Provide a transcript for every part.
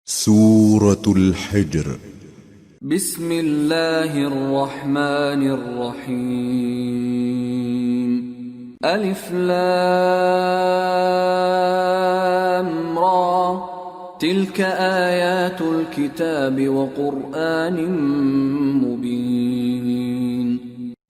سورة الحجر بسم الله الرحمن الرحيم ألف لام را تلك آيات الكتاب وقرآن مبين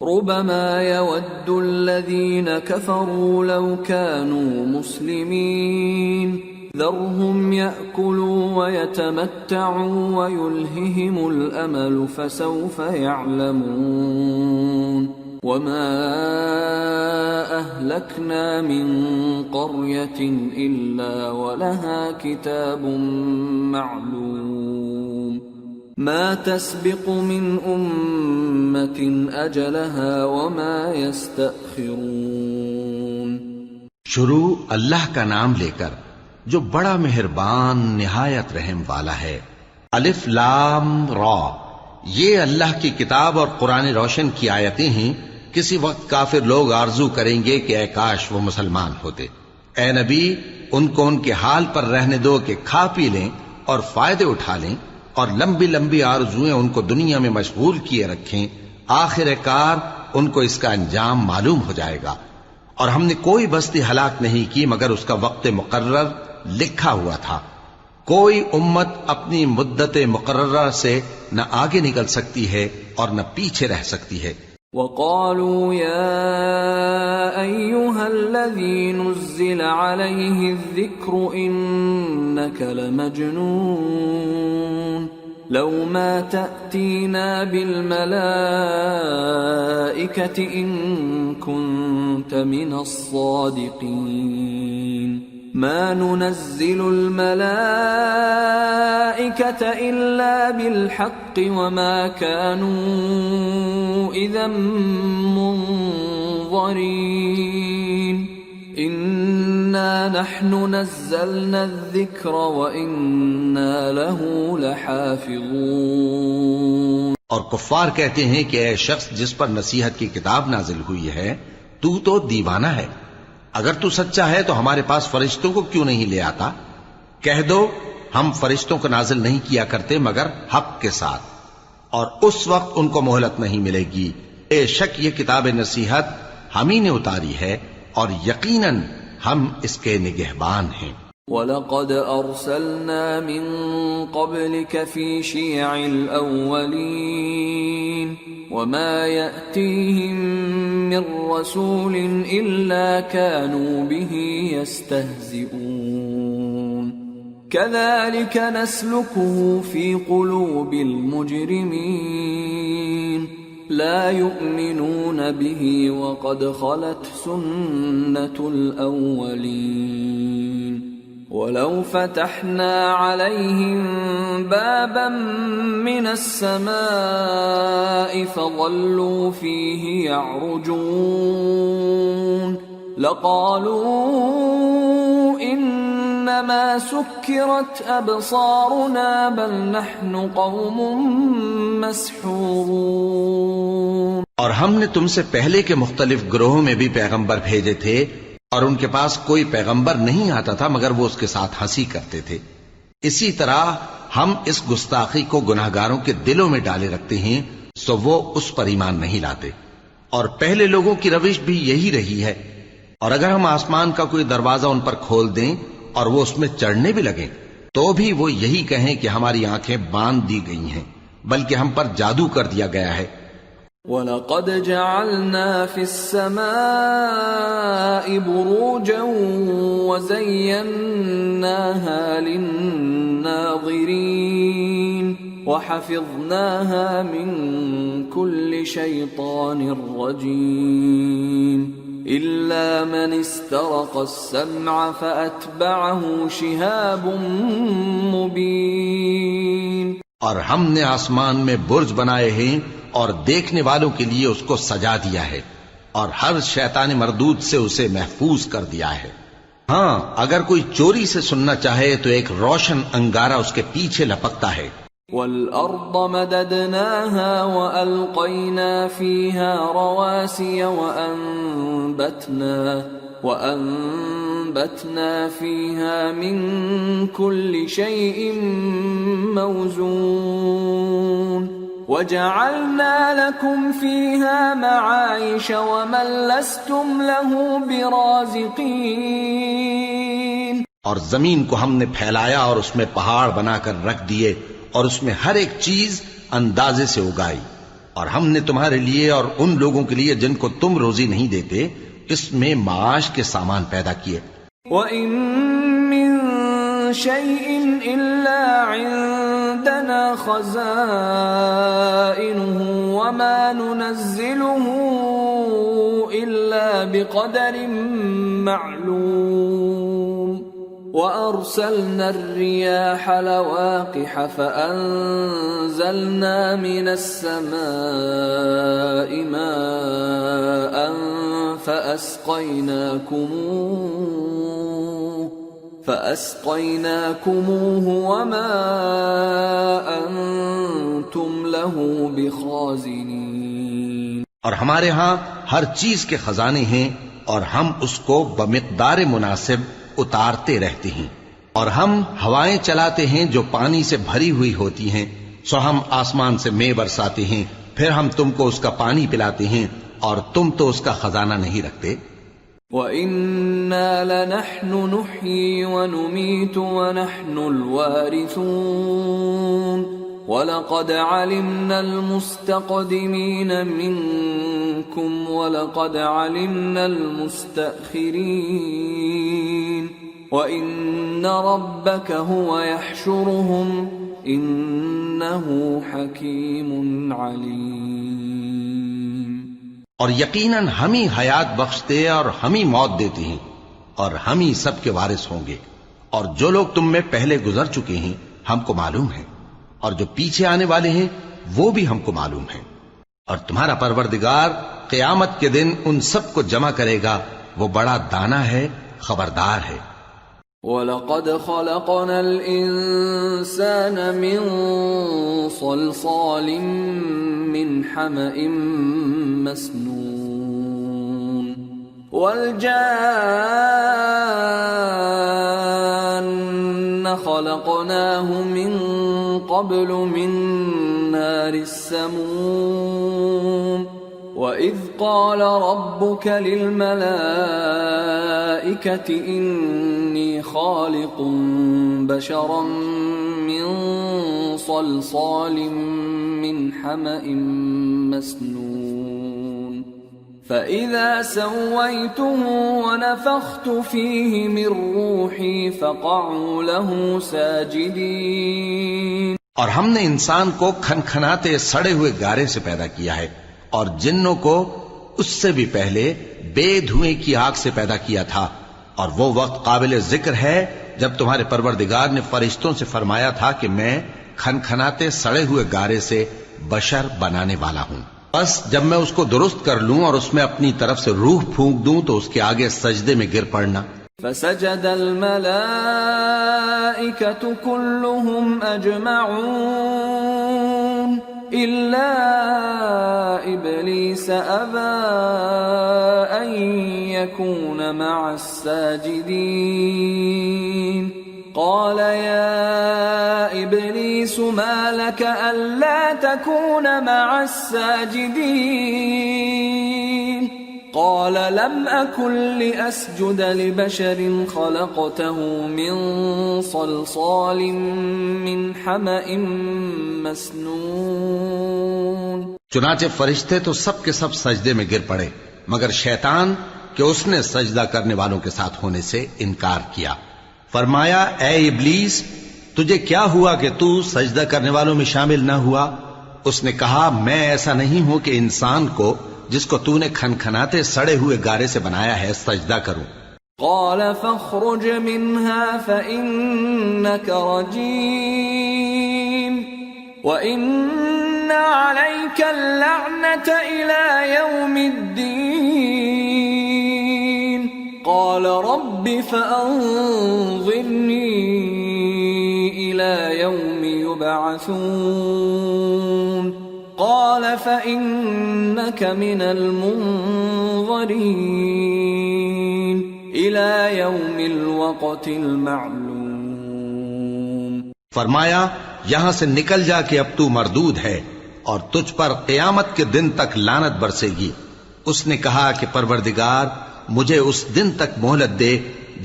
ربما يود الذين كفروا لو كانوا مسلمين ذرهم يأكلوا ويتمتعوا ويلههم الأمل فسوف يعلمون وما أهلكنا من قرية إلا ولها كتاب معلوم ما تسبق من أمة أجلها وما يستأخرون. شروع اللہ کا نام لے کر جو بڑا مہربان نہایت رحم والا ہے. الف لام را، یہ اللہ کی کتاب اور قرآن روشن کی آیتیں ہیں. کسی وقت کافر لوگ آرزو کریں گے کہ اے کاش وہ مسلمان ہوتے. اے نبی، ان کو ان کے حال پر رہنے دو کہ کھا پی لیں اور فائدے اٹھا لیں، اور لمبی لمبی آرزویں ان کو دنیا میں مشغول کیے رکھیں. آخر کار ان کو اس کا انجام معلوم ہو جائے گا. اور ہم نے کوئی بستی ہلاک نہیں کی مگر اس کا وقت مقرر لکھا ہوا تھا. کوئی امت اپنی مدت مقررہ سے نہ آگے نکل سکتی ہے اور نہ پیچھے رہ سکتی ہے. وقالوا يا أيها الذي نزل عليه الذكر إنك لمجنون لو ما تأتينا بالملائكة إن كنت من الصادقين ما ننزل الملائكة إلا بالحق وما كانوا إذا منظرين إنا نحن نزلنا الذكر وإنا له لحافظون. اور کفار کہتے ہیں کہ اے شخص جس پر نصیحت کی کتاب نازل ہوئی ہے تو دیوانہ ہے. اگر تو سچا ہے تو ہمارے پاس فرشتوں کو کیوں نہیں لے آتا؟ کہہ دو ہم فرشتوں کو نازل نہیں کیا کرتے مگر حق کے ساتھ، اور اس وقت ان کو مہلت نہیں ملے گی. بے شک یہ کتاب نصیحت ہم ہی نے اتاری ہے اور یقیناً ہم اس کے نگہبان ہیں. وَلَقَدْ أَرْسَلْنَا مِن قَبْلِكَ فِي شِيَعِ الْأَوَّلِينَ وَمَا يَأْتِيهِم مِّن رَّسُولٍ إِلَّا كَانُوا بِهِ يَسْتَهْزِئُونَ كَذَلِكَ نَسْلُكُهُ فِي قُلُوبِ الْمُجْرِمِينَ لا يؤمنون به وقد خلت سنة الأولين ولو فتحنا عليهم بابا من السماء فظلوا فيه يعرجون لقالوا إنما سكرت أبصارنا بل نحن قوم مسحورون. اور ہم نے تم سے پہلے کے مختلف گروہوں میں بھی پیغمبر بھیجے تھے اور ان کے پاس کوئی پیغمبر نہیں آتا تھا مگر وہ اس کے ساتھ ہنسی کرتے تھے. اسی طرح ہم اس گستاخی کو گناہگاروں کے دلوں میں ڈالے رکھتے ہیں سو وہ اس پر ایمان نہیں لاتے. اور پہلے لوگوں کی روش بھی یہی رہی ہے. اور اگر ہم آسمان کا کوئی دروازہ ان پر کھول دیں اور وہ اس میں چڑھنے بھی لگیں تو بھی وہ یہی کہیں کہ ہماری آنکھیں باندھ دی گئی ہیں بلکہ ہم پر جادو کر دیا گیا ہے. وَلَقَدْ جَعَلْنَا فِي السَّمَاءِ بُرُوجًا وَزَيَّنَّاهَا لِلنَّاظِرِينَ وَحَفِظْنَاهَا مِن كُلِّ شَيْطَانٍ رَّجِيمٍ إِلَّا مَنِ اسْتَرَقَ السَّمْعَ فَأَتْبَعَهُ شِهَابٌ مُّبِينٌ. اور ہم نے آسمان میں برج بنائے ہیں اور دیکھنے والوں کے لیے اس کو سجا دیا ہے اور ہر شیطان مردود سے اسے محفوظ کر دیا ہے. ہاں اگر کوئی چوری سے سننا چاہے تو ایک روشن انگارہ اس کے پیچھے لپکتا ہے. وَالْأَرْضَ مَدَدْنَاهَا وَأَلْقَيْنَا فِيهَا رَوَاسِيَ وَأَنبَتْنَا فِيهَا مِن كُلِّ شَيْءٍ مَّوْزُونٍ وَجَعَلْنَا لَكُمْ فِيهَا مَعَايِشَ وَمَن لَّسْتُمْ لَهُ بِرَازِقِينَ۔ اور زمین کو ہم نے پھیلایا اور اس میں پہاڑ بنا کر رکھ دیے اور اس میں ہر ایک چیز اندازے سے اگائی، اور ہم نے تمہارے لیے اور ان لوگوں کے لیے جن کو تم روزی نہیں دیتے اس میں معاش کے سامان پیدا کیے۔ وَإِن مِّن شَيْءٍ إِلَّا عِندَنَا خَزَائِنُهُ وَمَا نُنَزِّلُهُ إِلَّا بِقَدَرٍ مَّعْلُومٍ وَأَرْسَلْنَا الرِّيَاحَ لَوَاقِحَ فَأَنزَلْنَا مِنَ السَّمَاءِ مَاءً فَأَسْقَيْنَاكُمُوهُ وَمَا أَنتُمْ لَهُ بِخَازِنِينَ۔ اور ہمارے ہاں ہر چیز کے خزانے ہیں اور ہم اس کو بمقدار مناسب اتارتے رہتے ہیں، اور ہم ہوائیں چلاتے ہیں جو پانی سے بھری ہوئی ہوتی ہیں، سو ہم آسمان سے مے برساتے ہیں، پھر ہم تم کو اس کا پانی پلاتے ہیں اور تم تو اس کا خزانہ نہیں رکھتے۔ وَإِنَّا لَنَحْنُ نُحْيِي وَنُمِيتُ وَنَحْنُ الْوَارِثُونَ وَلَقَدْ عَلِمْنَا الْمُسْتَقْدِمِينَ مِنكُمْ وَلَقَدْ عَلِمْنَا الْمُسْتَأْخِرِينَ وَإِنَّ رَبَّكَ هُوَ يَحْشُرُهُمْ إِنَّهُ حَكِيمٌ عَلِيمٌ۔ اور یقیناً ہم ہی حیات بخشتے اور ہم ہی موت دیتے ہیں اور ہم ہی سب کے وارث ہوں گے، اور جو لوگ تم میں پہلے گزر چکے ہیں ہم کو معلوم ہے، اور جو پیچھے آنے والے ہیں وہ بھی ہم کو معلوم ہے، اور تمہارا پروردگار قیامت کے دن ان سب کو جمع کرے گا، وہ بڑا دانا ہے، خبردار ہے۔ وَلَقَدْ خَلَقْنَا الْإِنسَانَ مِنْ صَلْصَالٍ مِّنْ حَمَإٍ مَّسْنُونٍ وَالْجَانَّ خَلَقْنَاهُ مِنْ قَبْلُ مِنْ نَارِ السَّمُومِ وَإِذْ قَالَ رَبُّكَ لِلْمَلَائِكَةِ إِنِّي خَالِقٌ بَشَرًا مِّن صَلْصَالٍ مِّنْ حَمَإٍ مَّسْنُونٍ فَإِذَا سَوَّيْتُهُ وَنَفَخْتُ فِيهِ مِن رُّوحِي فَقَعُوا لَهُ سَاجِدِينَ۔ اور ہم نے انسان کو کھنکھناتے سڑے ہوئے گارے سے پیدا کیا ہے، اور جنوں کو اس سے بھی پہلے بے دھوئیں کی آگ سے پیدا کیا تھا، اور وہ وقت قابل ذکر ہے جب تمہارے پروردگار نے فرشتوں سے فرمایا تھا کہ میں کھنکھناتے سڑے ہوئے گارے سے بشر بنانے والا ہوں، بس جب میں اس کو درست کر لوں اور اس میں اپنی طرف سے روح پھونک دوں تو اس کے آگے سجدے میں گر پڑنا۔ فسجد الملائكة كلهم أجمعون إلا إبليس أبى أن يكون مع الساجدين قال يا إبليس ما لك ألا تكون مع الساجدين قال لم أكن لأسجد لبشر خلقته من صلصال من حمأ مسنون۔ چنانچہ فرشتے تو سب کے سب سجدے میں گر پڑے مگر شیطان کہ اس نے سجدہ کرنے والوں کے ساتھ ہونے سے انکار کیا۔ فرمایا اے ابلیس تجھے کیا ہوا کہ تو سجدہ کرنے والوں میں شامل نہ ہوا؟ اس نے کہا میں ایسا نہیں ہوں کہ انسان کو جس کو تو نے کھنکھناتے سڑے ہوئے گارے سے بنایا ہے سجدہ کروں۔ قال فاخرج منها فإنك رجيم وإن عليك اللعنة إلى يوم الدين قال رب فأنظرني إلى يوم يبعثون قال فإنك من المنظرين إلى يوم الوقت المعلوم. فرمایا یہاں سے نکل جا کہ اب تو مردود ہے اور تجھ پر قیامت کے دن تک لعنت برسے گی. اس نے کہا کہ پروردگار مجھے اس دن تک مہلت دے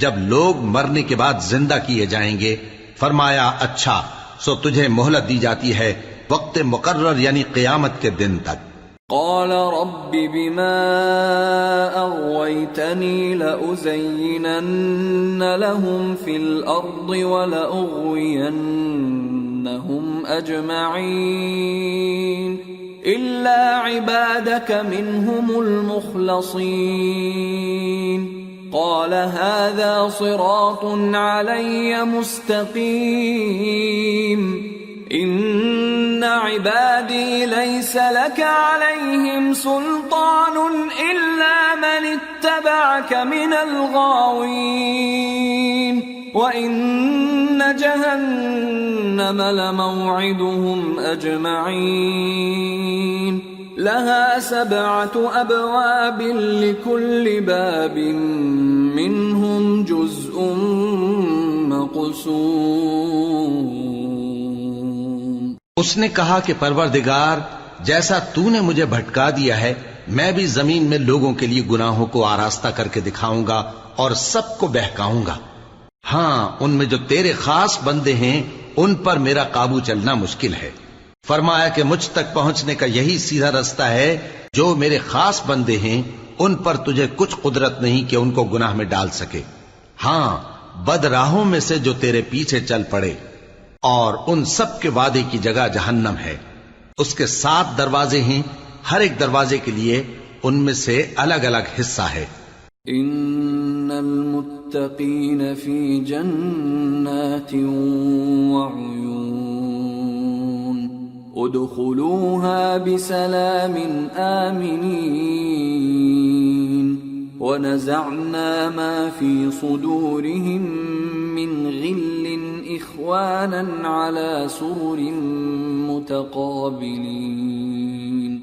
جب لوگ مرنے کے بعد زندہ کیے جائیں گے. فرمایا اچھا سو تجھے مہلت دی جاتی ہے وقت مقرر یعنی قیامت کے دن تک. قال رب بما أغويتني لأزينن لهم في الأرض ولأغوينهم أجمعين إلا عبادك منهم المخلصين. قال هذا صراط علي مستقيم إن عبادي ليس لك عليهم سلطان إلا من اتبعك من الغاوين وإن جهنم لموعدهم أجمعين لها 7 أبواب لكل باب منهم جزء مقسوم. اس نے کہا کہ پروردگار جیسا تو نے مجھے بھٹکا دیا ہے میں بھی زمین میں لوگوں کے لیے گناہوں کو آراستہ کر کے دکھاؤں گا اور سب کو بہکاؤں گا. ہاں ان میں جو تیرے خاص بندے ہیں ان پر میرا قابو چلنا مشکل ہے. فرمایا کہ مجھ تک پہنچنے کا یہی سیدھا رستہ ہے. جو میرے خاص بندے ہیں ان پر تجھے کچھ قدرت نہیں کہ ان کو گناہ میں ڈال سکے. ہاں بد راہوں میں سے جو تیرے پیچھے چل پڑے اور ان سب کے وعدے کی جگہ جہنم ہے. اس کے 7 دروازے ہیں ہر ایک دروازے کے لیے ان میں سے الگ الگ حصہ ہے. ان المتقین فی جنات وعیون ادخلوها بسلام آمنین ونزعنا ما في صدورهم من غل إخوانا على سرر متقابلين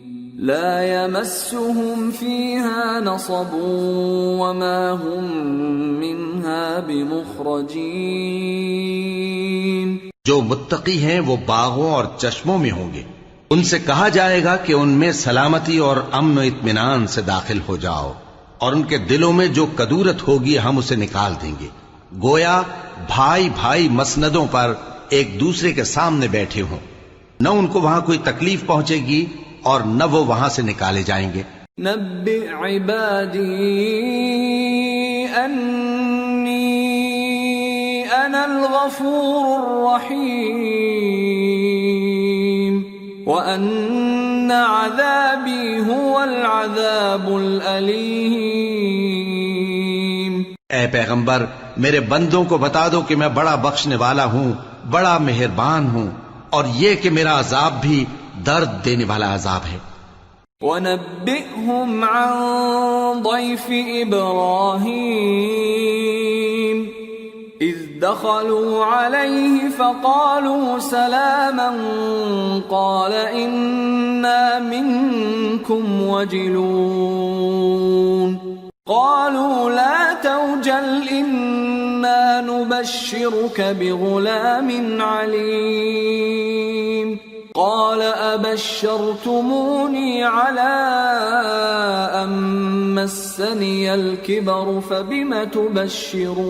لا يمسهم فيها نصب وما هم منها بمخرجين. جو متقی ہیں وہ باغوں اور چشموں میں ہوں گے. ان سے کہا جائے گا کہ ان میں سلامتی اور امن و اطمینان سے داخل ہو جاؤ اور ان کے دلوں میں جو کدورت ہوگی ہم اسے نکال دیں گے. گویا بھائی بھائی مسندوں پر ایک دوسرے کے سامنے بیٹھے ہوں. نہ ان کو وہاں کوئی تکلیف پہنچے گی اور نہ وہ وہاں سے نکالے جائیں گے. نبئ عبادی انی انا الغفور الرحیم وان عذابی هو العذاب الالیم. اے پیغمبر میرے بندوں کو بتا دو کہ میں بڑا بخشنے والا ہوں بڑا مہربان ہوں اور یہ کہ میرا عذاب بھی درد دینے والا عذاب ہے. وَنَبِّئْهُمْ عَنْ ضَيْفِ إِبْرَاهِيمَ إِذْ دَخَلُوا عَلَيْهِ فَقَالُوا سَلَامًا قَالَ إِنَّا مِنْكُمْ وَجِلُونَ قالوا لا توجل إنا نبشرك بغلام عليم قال أبشرتموني على أن مسني الكبر فبم تبشرون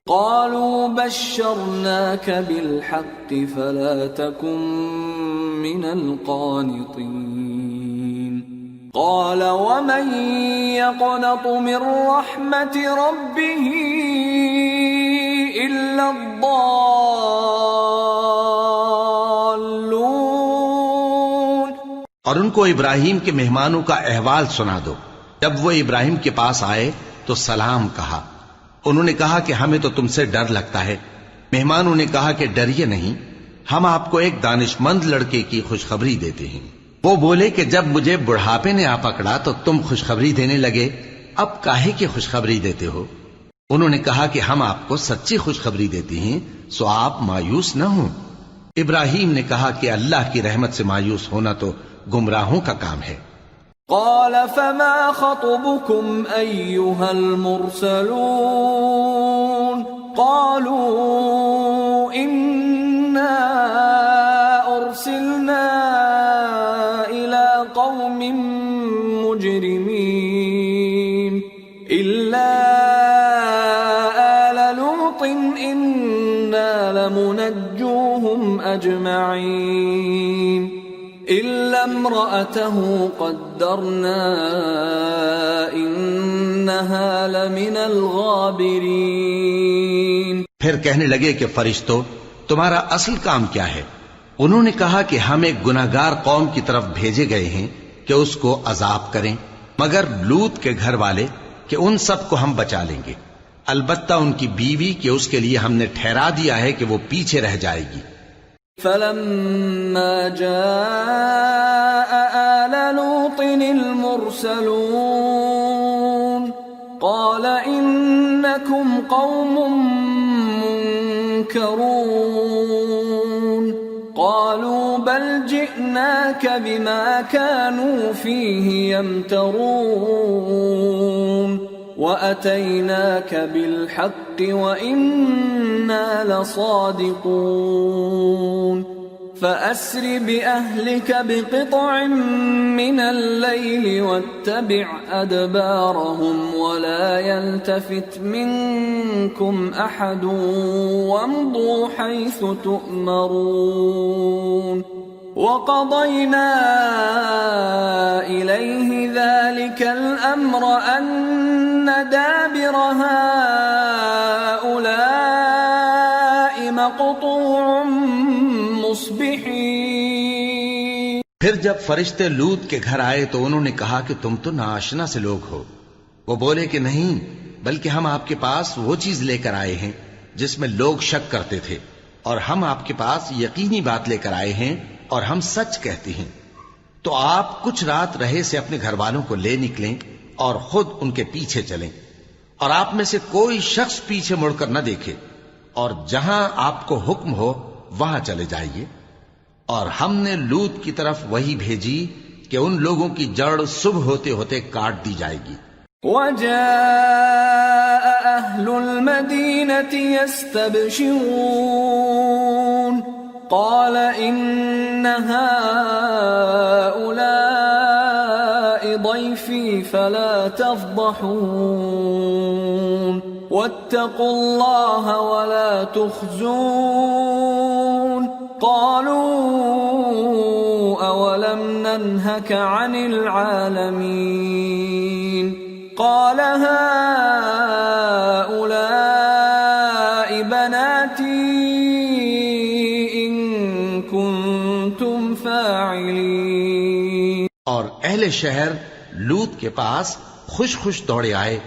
قالوا بشرناك بالحق فلا تكن من القانطين قال ومن يقنط من رحمة ربه إلا الضالون. اور ان کو ابراہیم کے مہمانوں کا احوال سنا دو. جب وہ ابراہیم کے پاس آئے تو سلام کہا. انہوں نے کہا کہ ہمیں تو تم سے ڈر لگتا ہے. مہمانوں نے کہا کہ ڈریے نہیں، ہم آپ کو ایک دانشمند لڑکے کی خوشخبری دیتے ہیں. وہ بولے کہ جب مجھے بڑھاپے نے آ پکڑا تو تم خوشخبری دینے لگے، اب کاہے کی خوشخبری دیتے ہو؟ انہوں نے کہا کہ ہم آپ کو سچی خوشخبری دیتے ہیں، سو آپ مایوس نہ ہوں۔ ابراہیم نے کہا کہ اللہ کی رحمت سے مایوس ہونا تو گمراہوں کا کام ہے۔ قال فما خطبكم أيها المرسلون قالوا إنا أرسلنا إلى قوم مجرمين إلا آل لوط إنا لمنجوهم أجمعين إلا امرأته قدرنا إنها لمن الغابرين۔ پھر کہنے لگے کہ فرشتوں تمہارا اصل کام کیا ہے؟ انہوں نے کہا کہ ہم ایک گناہگار قوم کی طرف بھیجے گئے ہیں کہ اس کو عذاب کریں، مگر لوط کے گھر والے کہ ان سب کو ہم بچا لیں گے، البتہ ان کی بیوی کہ اس کے لیے ہم نے ٹھہرا دیا ہے کہ وہ پیچھے رہ جائے گی۔ فلما جاء آل لوط المرسلون قال إنكم قوم منكرون قالوا بل جئناك بما كانوا فيه يمترون وَأَتَيْنَاكَ بِالْحَقِّ وَإِنَّا لَصَادِقُونَ فَأَسْرِ بِأَهْلِكَ بِقِطْعٍ مِّنَ اللَّيْلِ وَاتَّبِعْ أَدْبَارَهُمْ وَلَا يَلْتَفِتْ مِنكُمْ أَحَدٌ وَامْضُوا حَيْثُ تُؤْمَرُونَ وَقَضَيْنَا إِلَيْهِ ذَلِكَ الْأَمْرَ أَنَّ دَابِرَ هَؤُلَاءِ مَقْطُوعٌ مُصْبِحِينَ۔ پھر جب فرشتے لوط کے گھر آئے تو انہوں نے کہا کہ تم تو ناآشنا سے لوگ ہو۔ وہ بولے کہ نہیں، بلکہ ہم آپ کے پاس وہ چیز لے کر آئے ہیں جس میں لوگ شک کرتے تھے، اور ہم آپ کے پاس یقینی بات لے کر آئے ہیں اور ہم سچ کہتے ہیں۔ تو آپ کچھ رات رہے سے اپنے گھر والوں کو لے نکلیں اور خود ان کے پیچھے چلیں، اور آپ میں سے کوئی شخص پیچھے مڑ کر نہ دیکھے، اور جہاں آپ کو حکم ہو وہاں چلے جائیے۔ اور ہم نے لوط کی طرف وہی بھیجی کہ ان لوگوں کی جڑ صبح ہوتے ہوتے کاٹ دی جائے گی۔ وَجَاءَ أَهْلُ الْمَدِينَةِ يَسْتَبْشِرُونَ قال إن هؤلاء ضيفي فلا تفضحون واتقوا الله ولا تخزون قالوا أولم ننهك عن العالمين قال هؤلاء بناتي اور اہل شہر لوط کے پاس خوش خوش دوڑے آئے۔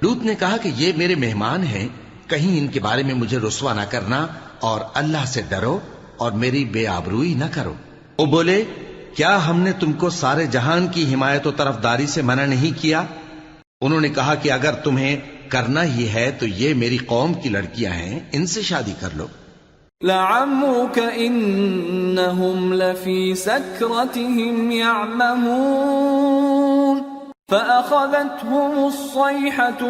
لوط نے کہا کہ یہ میرے مہمان ہیں، کہیں ان کے بارے میں مجھے رسوا نہ کرنا، اور اللہ سے ڈرو اور میری بے آبروئی نہ کرو۔ وہ بولے کیا ہم نے تم کو سارے جہان کی حمایت و طرفداری سے منع نہیں کیا؟ انہوں نے کہا کہ اگر تمہیں کرنا ہی ہے تو یہ میری قوم کی لڑکیاں ہیں، ان سے شادی کر لو۔ لعمرك إنهم لفي سكرتهم يعمهون فأخذتهم الصيحة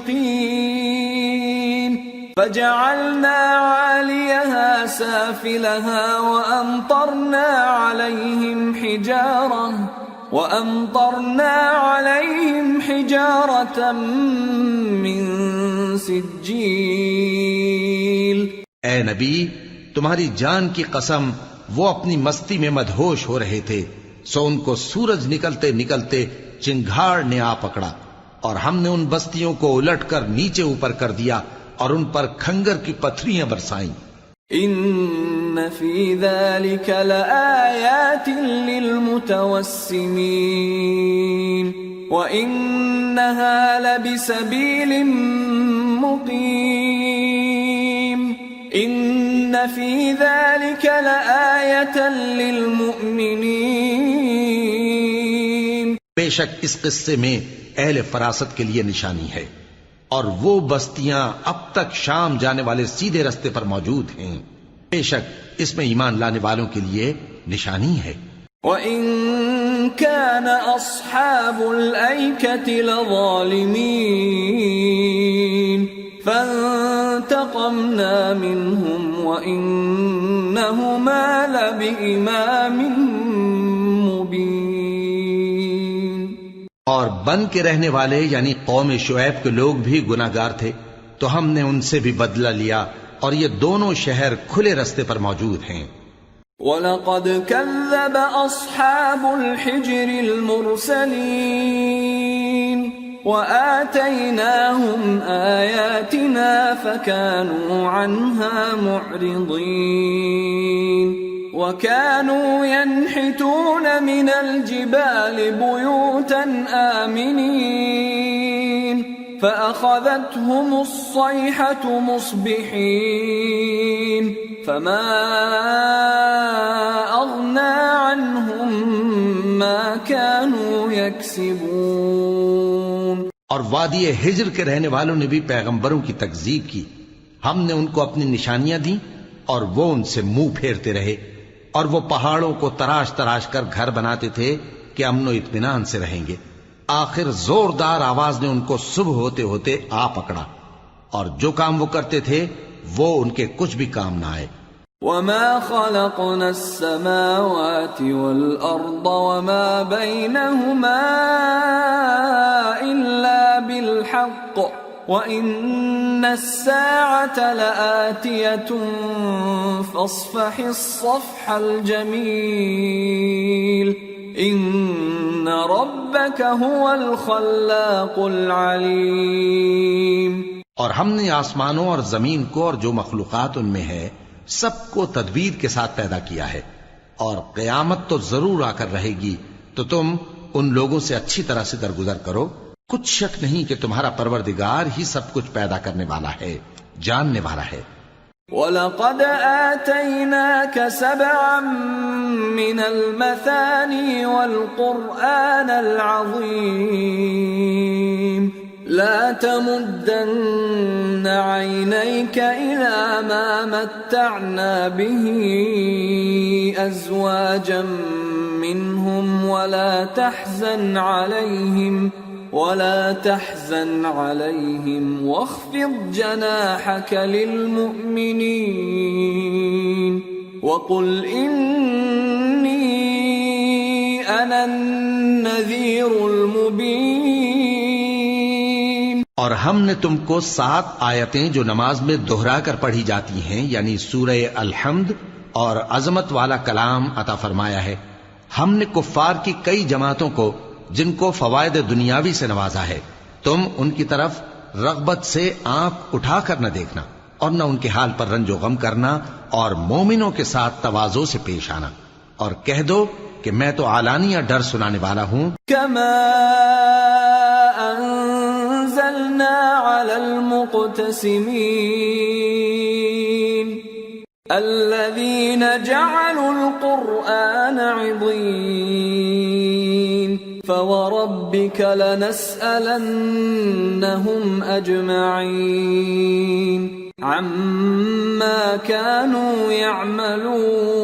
مشرقين فجعلنا عاليها سافلها وأمطرنا عليهم حجارة من سجيل۔ اے نبی، تمہاری جان کی قسم، وہ اپنی مستی میں مدہوش ہو رہے تھے، سو ان کو سورج نکلتے نکلتے چنگھاڑ نے آ پکڑا، اور ہم نے ان بستیوں کو الٹ کر نیچے اوپر کر دیا اور ان پر کھنگر کی پتھریاں برسائیں۔ ان فی ذلک لآیات للمتوسمین وانہا لبسبیل مقیم ان فی ذلک لآیۃ للمؤمنین۔ بے شک اس قصے میں اہل فراست کے لیے نشانی ہے، اور وہ بستیاں اب تک شام جانے والے سیدھے رستے پر موجود ہیں. بے شک اس میں ایمان لانے والوں کے لیے نشانی ہے. وَإِن كَانَ أَصْحَابُ الْأَيْكَةِ لَظَالِمِينَ فَانْتَقَمْنَا مِنْهُمْ وَإِنَّهُمَا لَبِإِمَامٍ مُبِينٍ. اور بن کے رہنے والے یعنی قوم شعیب کے لوگ بھی گناہگار تھے تو ہم نے ان سے بھی بدلہ لیا اور یہ دونوں شہر کھلے رستے پر موجود ہیں. وَلَقَدْ كَذَّبَ أَصْحَابُ الْحِجْرِ الْمُرْسَلِينَ وَآتَيْنَاهُمْ آيَاتِنَا فَكَانُوا عَنْهَا مُعْرِضِينَ. وَكَانُوا يَنْحِتُونَ مِنَ الْجِبَالِ بُيُوتًا آمِنِينَ فَأَخَذَتْهُمُ الصَّيْحَةُ مُصْبِحِينَ فَمَا أَغْنَى عَنْهُمْ مَا كَانُوا يَكْسِبُونَ. اور وادی ہجر کے رہنے والوں نے بھی پیغمبروں کی تکذیب کی. ہم نے ان کو اپنی نشانیاں دیں اور وہ ان سے منہ پھیرتے رہے، اور وہ پہاڑوں کو تراش تراش کر گھر بناتے تھے کہ امن و اطمینان سے رہیں گے. آخر زوردار آواز نے ان کو صبح ہوتے ہوتے آ پکڑا، اور جو کام وہ کرتے تھے وہ ان کے کچھ بھی کام نہ آئے. وَمَا خَلَقْنَا السَّمَاوَاتِ وَالْأَرْضَ وَمَا بَيْنَهُمَا إِلَّا بِالْحَقِّ وَإِنَّ السَّاعَةَ لَآتِيَةٌ فَاصْفَحِ الصَّفْحَ الْجَمِيلَ إِنَّ رَبَّكَ هُوَ الْخَلَّاقُ الْعَلِيمُ. اور ہم نے آسمانوں اور زمین کو اور جو مخلوقات ان میں ہے سب کو تدبیر کے ساتھ پیدا کیا ہے، اور قیامت تو ضرور آ کر رہے گی تو تم ان لوگوں سے اچھی طرح سے درگزر کرو. کچھ شک نہیں کہ تمہارا پروردگار ہی سب کچھ پیدا کرنے والا ہے، جاننے والا ہے. وَلَقَدْ آتَيْنَاكَ سَبْعًا مِّنَ الْمَثَانِي وَالْقُرْآنَ الْعَظِيمَ لَا تَمُدَّنَّ عَيْنَيْكَ إِلَىٰ مَا مَتَّعْنَا بِهِ أَزْوَاجًا مِّنْهُمْ وَلَا تَحْزَنْ عَلَيْهِمْ وَاخْفِضْ جَنَاحَكَ لِلْمُؤْمِنِينَ وَقُلْ إِنِّي أَنَا النَّذِيرُ الْمُبِينُ. اور ہم نے تم کو 7 آیتیں جو نماز میں دہرا کر پڑھی جاتی ہیں یعنی سورہ الحمد اور عظمت والا کلام عطا فرمایا ہے. ہم نے کفار کی کئی جماعتوں کو جن کو فوائد دنیاوی سے نوازا ہے تم ان کی طرف رغبت سے آنکھ اٹھا کر نہ دیکھنا اور نہ ان کے حال پر رنج و غم کرنا، اور مومنوں کے ساتھ تواضع سے پیش آنا، اور کہہ دو کہ میں تو اعلانیہ ڈر سنانے والا ہوں. كما أنزلنا على المقتسمين الذين جعلوا القرآن عضين فوربك لنسألنهم أجمعين عما كانوا يعملون.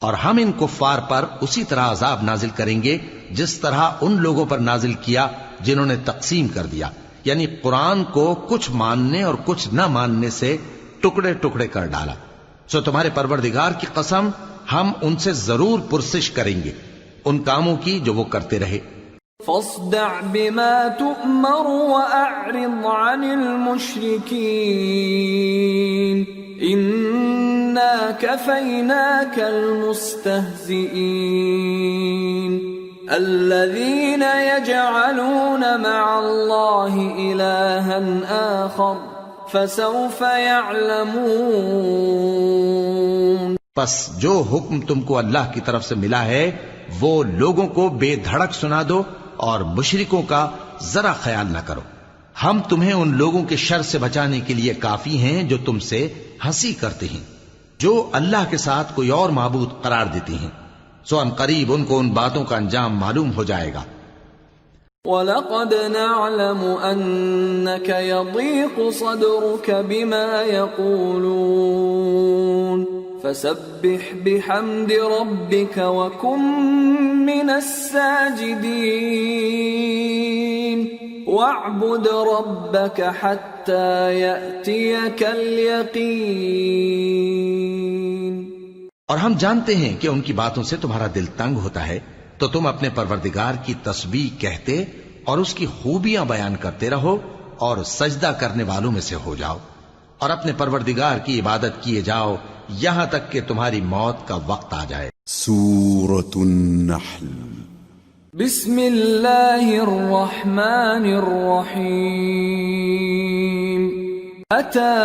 اور ہم ان کفار پر اسی طرح عذاب نازل کریں گے جس طرح ان لوگوں پر نازل کیا جنہوں نے تقسیم کر دیا، یعنی قرآن کو کچھ ماننے اور کچھ نہ ماننے سے ٹکڑے ٹکڑے کر ڈالا. سو تمہارے پروردگار کی قسم ہم ان سے ضرور پرسش کریں گے ان کاموں کی جو وہ کرتے رہے. فاصدع بما تؤمر وأعرض عن المشركين إنا كفيناك المستهزئين الذين يجعلون مع الله إلها آخر فسوف يعلمون. پس جو حکم تم کو اللہ کی طرف سے ملا ہے وہ لوگوں کو بے دھڑک سنا دو اور مشرکوں کا ذرا خیال نہ کرو. ہم تمہیں ان لوگوں کے شر سے بچانے کے لیے کافی ہیں جو تم سے ہنسی کرتے ہیں، جو اللہ کے ساتھ کوئی اور معبود قرار دیتے ہیں. سو ان قریب ان کو ان باتوں کا انجام معلوم ہو جائے گا. وَلَقَدْ نَعْلَمُ أَنَّكَ يَضِيقُ صَدْرُكَ بِمَا يَقُولُونَ فَسَبِّحْ بِحَمْدِ رَبِّكَ وَكُن مِّنَ السَّاجِدِينَ وَاعْبُدْ رَبَّكَ حَتَّى يَأْتِيَكَ الْيَقِينُ۔ اور ہم جانتے ہیں کہ ان کی باتوں سے تمہارا دل تنگ ہوتا ہے، تو تم اپنے پروردگار کی تسبیح کہتے اور اس کی خوبیاں بیان کرتے رہو اور سجدہ کرنے والوں میں سے ہو جاؤ، اور اپنے پروردگار کی عبادت کیے جاؤ یہاں تک کہ تمہاری موت کا وقت آ جائے۔ سورة النحل۔ بسم اللہ الرحمن الرحیم۔ أتى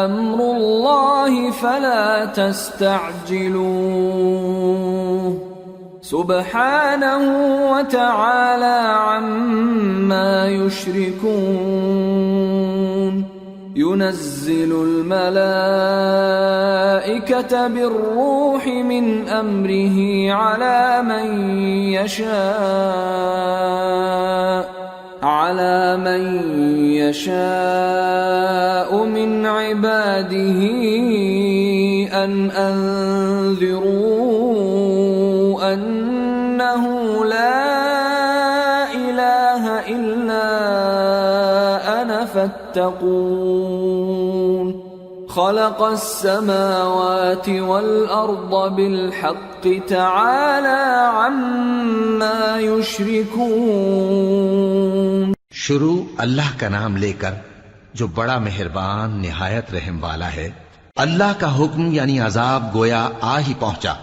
أمر الله فلا تستعجلوه سبحانه وتعالى عما يشركون ينزل الملائكة بالروح من أمره على من يشاء من عباده أن أنذروا أنه لا إله إلا أنا فاتقون خلق السماوات والأرض بالحق تعالى عما يشركون۔ شروع اللہ کا نام لے کر جو بڑا مہربان نہایت رحم والا ہے۔ اللہ کا حکم یعنی عذاب گویا آ ہی پہنچا،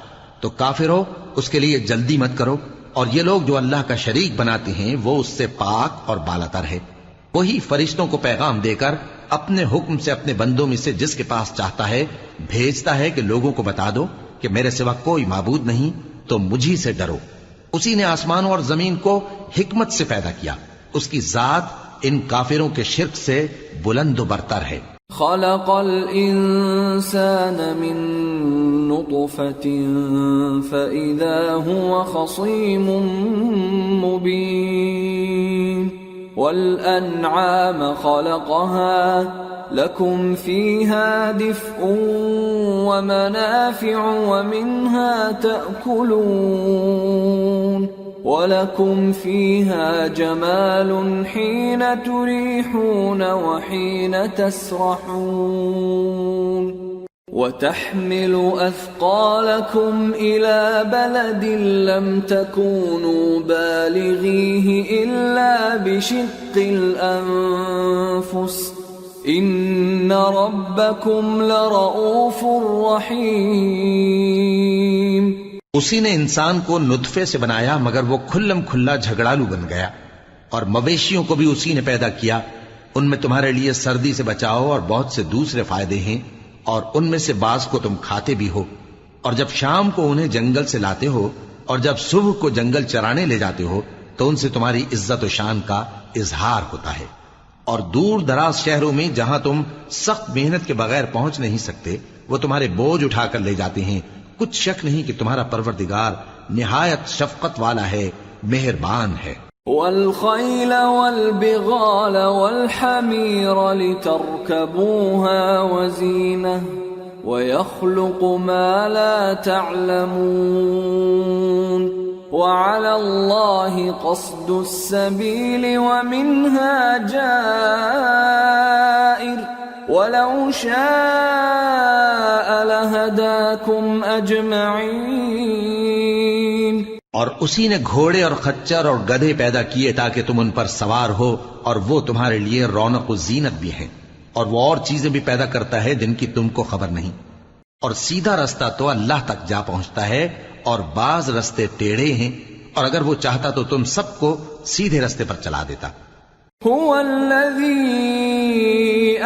تو کافرو اس کے لیے جلدی مت کرو، اور یہ لوگ جو اللہ کا شریک بناتے ہیں وہ اس سے پاک اور بالاتر ہے۔ وہی فرشتوں کو پیغام دے کر اپنے حکم سے اپنے بندوں میں سے جس کے پاس چاہتا ہے بھیجتا ہے کہ لوگوں کو بتا دو کہ میرے سوا کوئی معبود نہیں، تو مجھی سے ڈرو۔ اسی نے آسمانوں اور زمین کو حکمت سے پیدا کیا، اس کی ذات ان کافروں کے شرک سے بلند و برتر ہے۔ خلق الانسان من نطفة فإذا هو خصيم مبين والأنعام خلقها لكم فيها دفء ومنافع ومنها تأكلون وَلَكُمْ فِيهَا جَمَالٌ حِينَ تُرِيحُونَ وَحِينَ تَسْرَحُونَ وَتَحْمِلُ أَثْقَالَكُمْ إِلَى بَلَدٍ لَمْ تَكُونُوا بَالِغِيهِ إِلَّا بِشِقِّ الْأَنفُسِ إِنَّ رَبَّكُمْ لَرَؤُوفٌ رَحِيمٌ۔ اسی نے انسان کو نطفے سے بنایا مگر وہ کھلم کھلا جھگڑالو بن گیا، اور مویشیوں کو بھی اسی نے پیدا کیا، ان میں تمہارے لیے سردی سے بچاؤ اور بہت سے دوسرے فائدے ہیں، اور ان میں سے بعض کو تم کھاتے بھی ہو، اور جب شام کو انہیں جنگل سے لاتے ہو اور جب صبح کو جنگل چرانے لے جاتے ہو تو ان سے تمہاری عزت و شان کا اظہار ہوتا ہے۔ اور دور دراز شہروں میں جہاں تم سخت محنت کے بغیر پہنچ نہیں سکتے وہ تمہارے بوجھ اٹھا کر لے جاتے ہیں، کچھ شک نہیں کہ تمہارا پروردگار نہایت شفقت والا ہے، مہربان ہے۔ والخيل والبغال والحمير لتركبوها وزينة ويخلق ما لا تعلمون وعلى الله قصد السبيل ومنها جائر وَلَوْ شَاءَ لَهَدَاكُمْ أَجْمَعِينَ۔ اور اسی نے گھوڑے اور خچر اور گدھے پیدا کیے تاکہ تم ان پر سوار ہو، اور وہ تمہارے لیے رونق و زینت بھی ہیں، اور وہ اور چیزیں بھی پیدا کرتا ہے جن کی تم کو خبر نہیں، اور سیدھا رستہ تو اللہ تک جا پہنچتا ہے اور بعض رستے ٹیڑھے ہیں، اور اگر وہ چاہتا تو تم سب کو سیدھے رستے پر چلا دیتا۔ هو الذي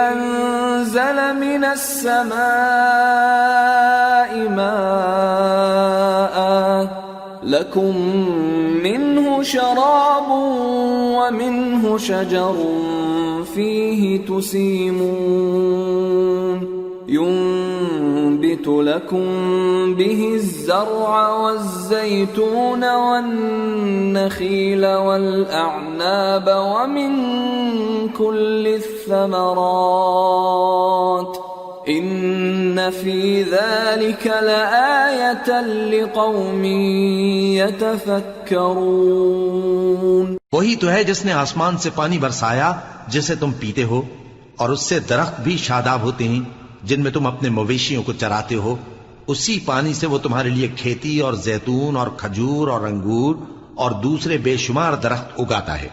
أنزل من السماء ماء لكم منه شراب ومنه شجر فيه تسيمون ينبت ينبت لكم به الزرع والزيتون والنخيل والأعناب ومن كل الثمرات إن في ذلك لآية لقوم يتفكرون. وہی تو ہے جس نے آسمان سے پانی برسایا جسے تم پیتے ہو، اور اس سے درخت بھی شاداب ہوتے ہیں جن میں تم اپنے مویشیوں کو چراتے ہو. اسی پانی سے وہ تمہارے لیے کھیتی اور زیتون اور کھجور اور انگور اور دوسرے بے شمار درخت اگاتا ہے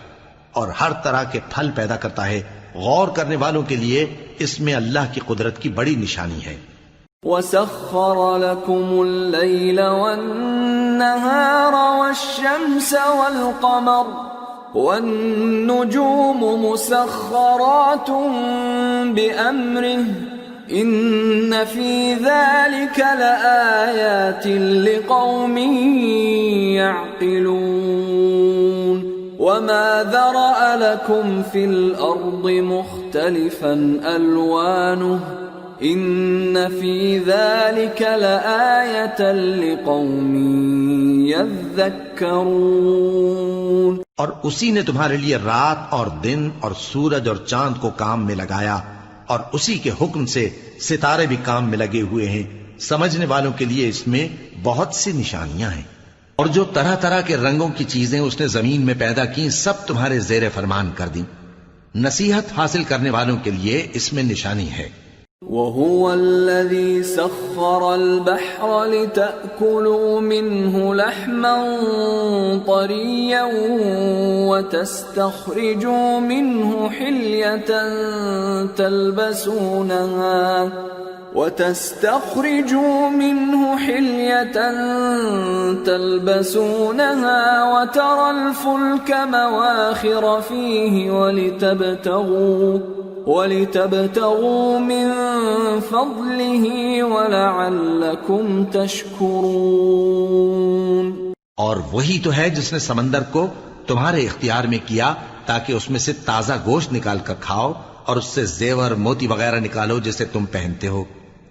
اور ہر طرح کے پھل پیدا کرتا ہے. غور کرنے والوں کے لیے اس میں اللہ کی قدرت کی بڑی نشانی ہے. وَسَخَّرَ لَكُمُ اللَّيْلَ وَالنَّهَارَ وَالشَّمْسَ وَالْقَمَرَ وَالنُّجُومُ مُسَخَّرَاتٌ بِأَمْرِهِ إِنَّ فِي ذَلِكَ لَآيَاتٍ لِقَوْمٍ يَعْقِلُونَ. وَمَا ذَرَأَ لَكُمْ فِي الْأَرْضِ مُخْتَلِفًا أَلْوَانُهُ إِنَّ فِي ذَلِكَ لَآيَةً لِقَوْمٍ يَذَّكَّرُونَ. اور اسی نے تمہارے لیے رات اور دن اور سورج اور چاند کو کام میں لگایا، اور اسی کے حکم سے ستارے بھی کام میں لگے ہوئے ہیں. سمجھنے والوں کے لیے اس میں بہت سی نشانیاں ہیں. اور جو طرح طرح کے رنگوں کی چیزیں اس نے زمین میں پیدا کی سب تمہارے زیر فرمان کر دیں. نصیحت حاصل کرنے والوں کے لیے اس میں نشانی ہے. وَهُوَ الَّذِي سَخَّرَ الْبَحْرَ لِتَأْكُلُوا مِنْهُ لَحْمًا طَرِيًّا وَتَسْتَخْرِجُوا مِنْهُ حِلْيَةً تلبسونها وترى الفلك مواخر فيه ولتبتغوا من فضله ولعلكم تشكرون. اور وہی تو ہے جس نے سمندر کو تمہارے اختیار میں کیا تاکہ اس میں سے تازہ گوشت نکال کر کھاؤ اور اس سے زیور موتی وغیرہ نکالو جسے تم پہنتے ہو.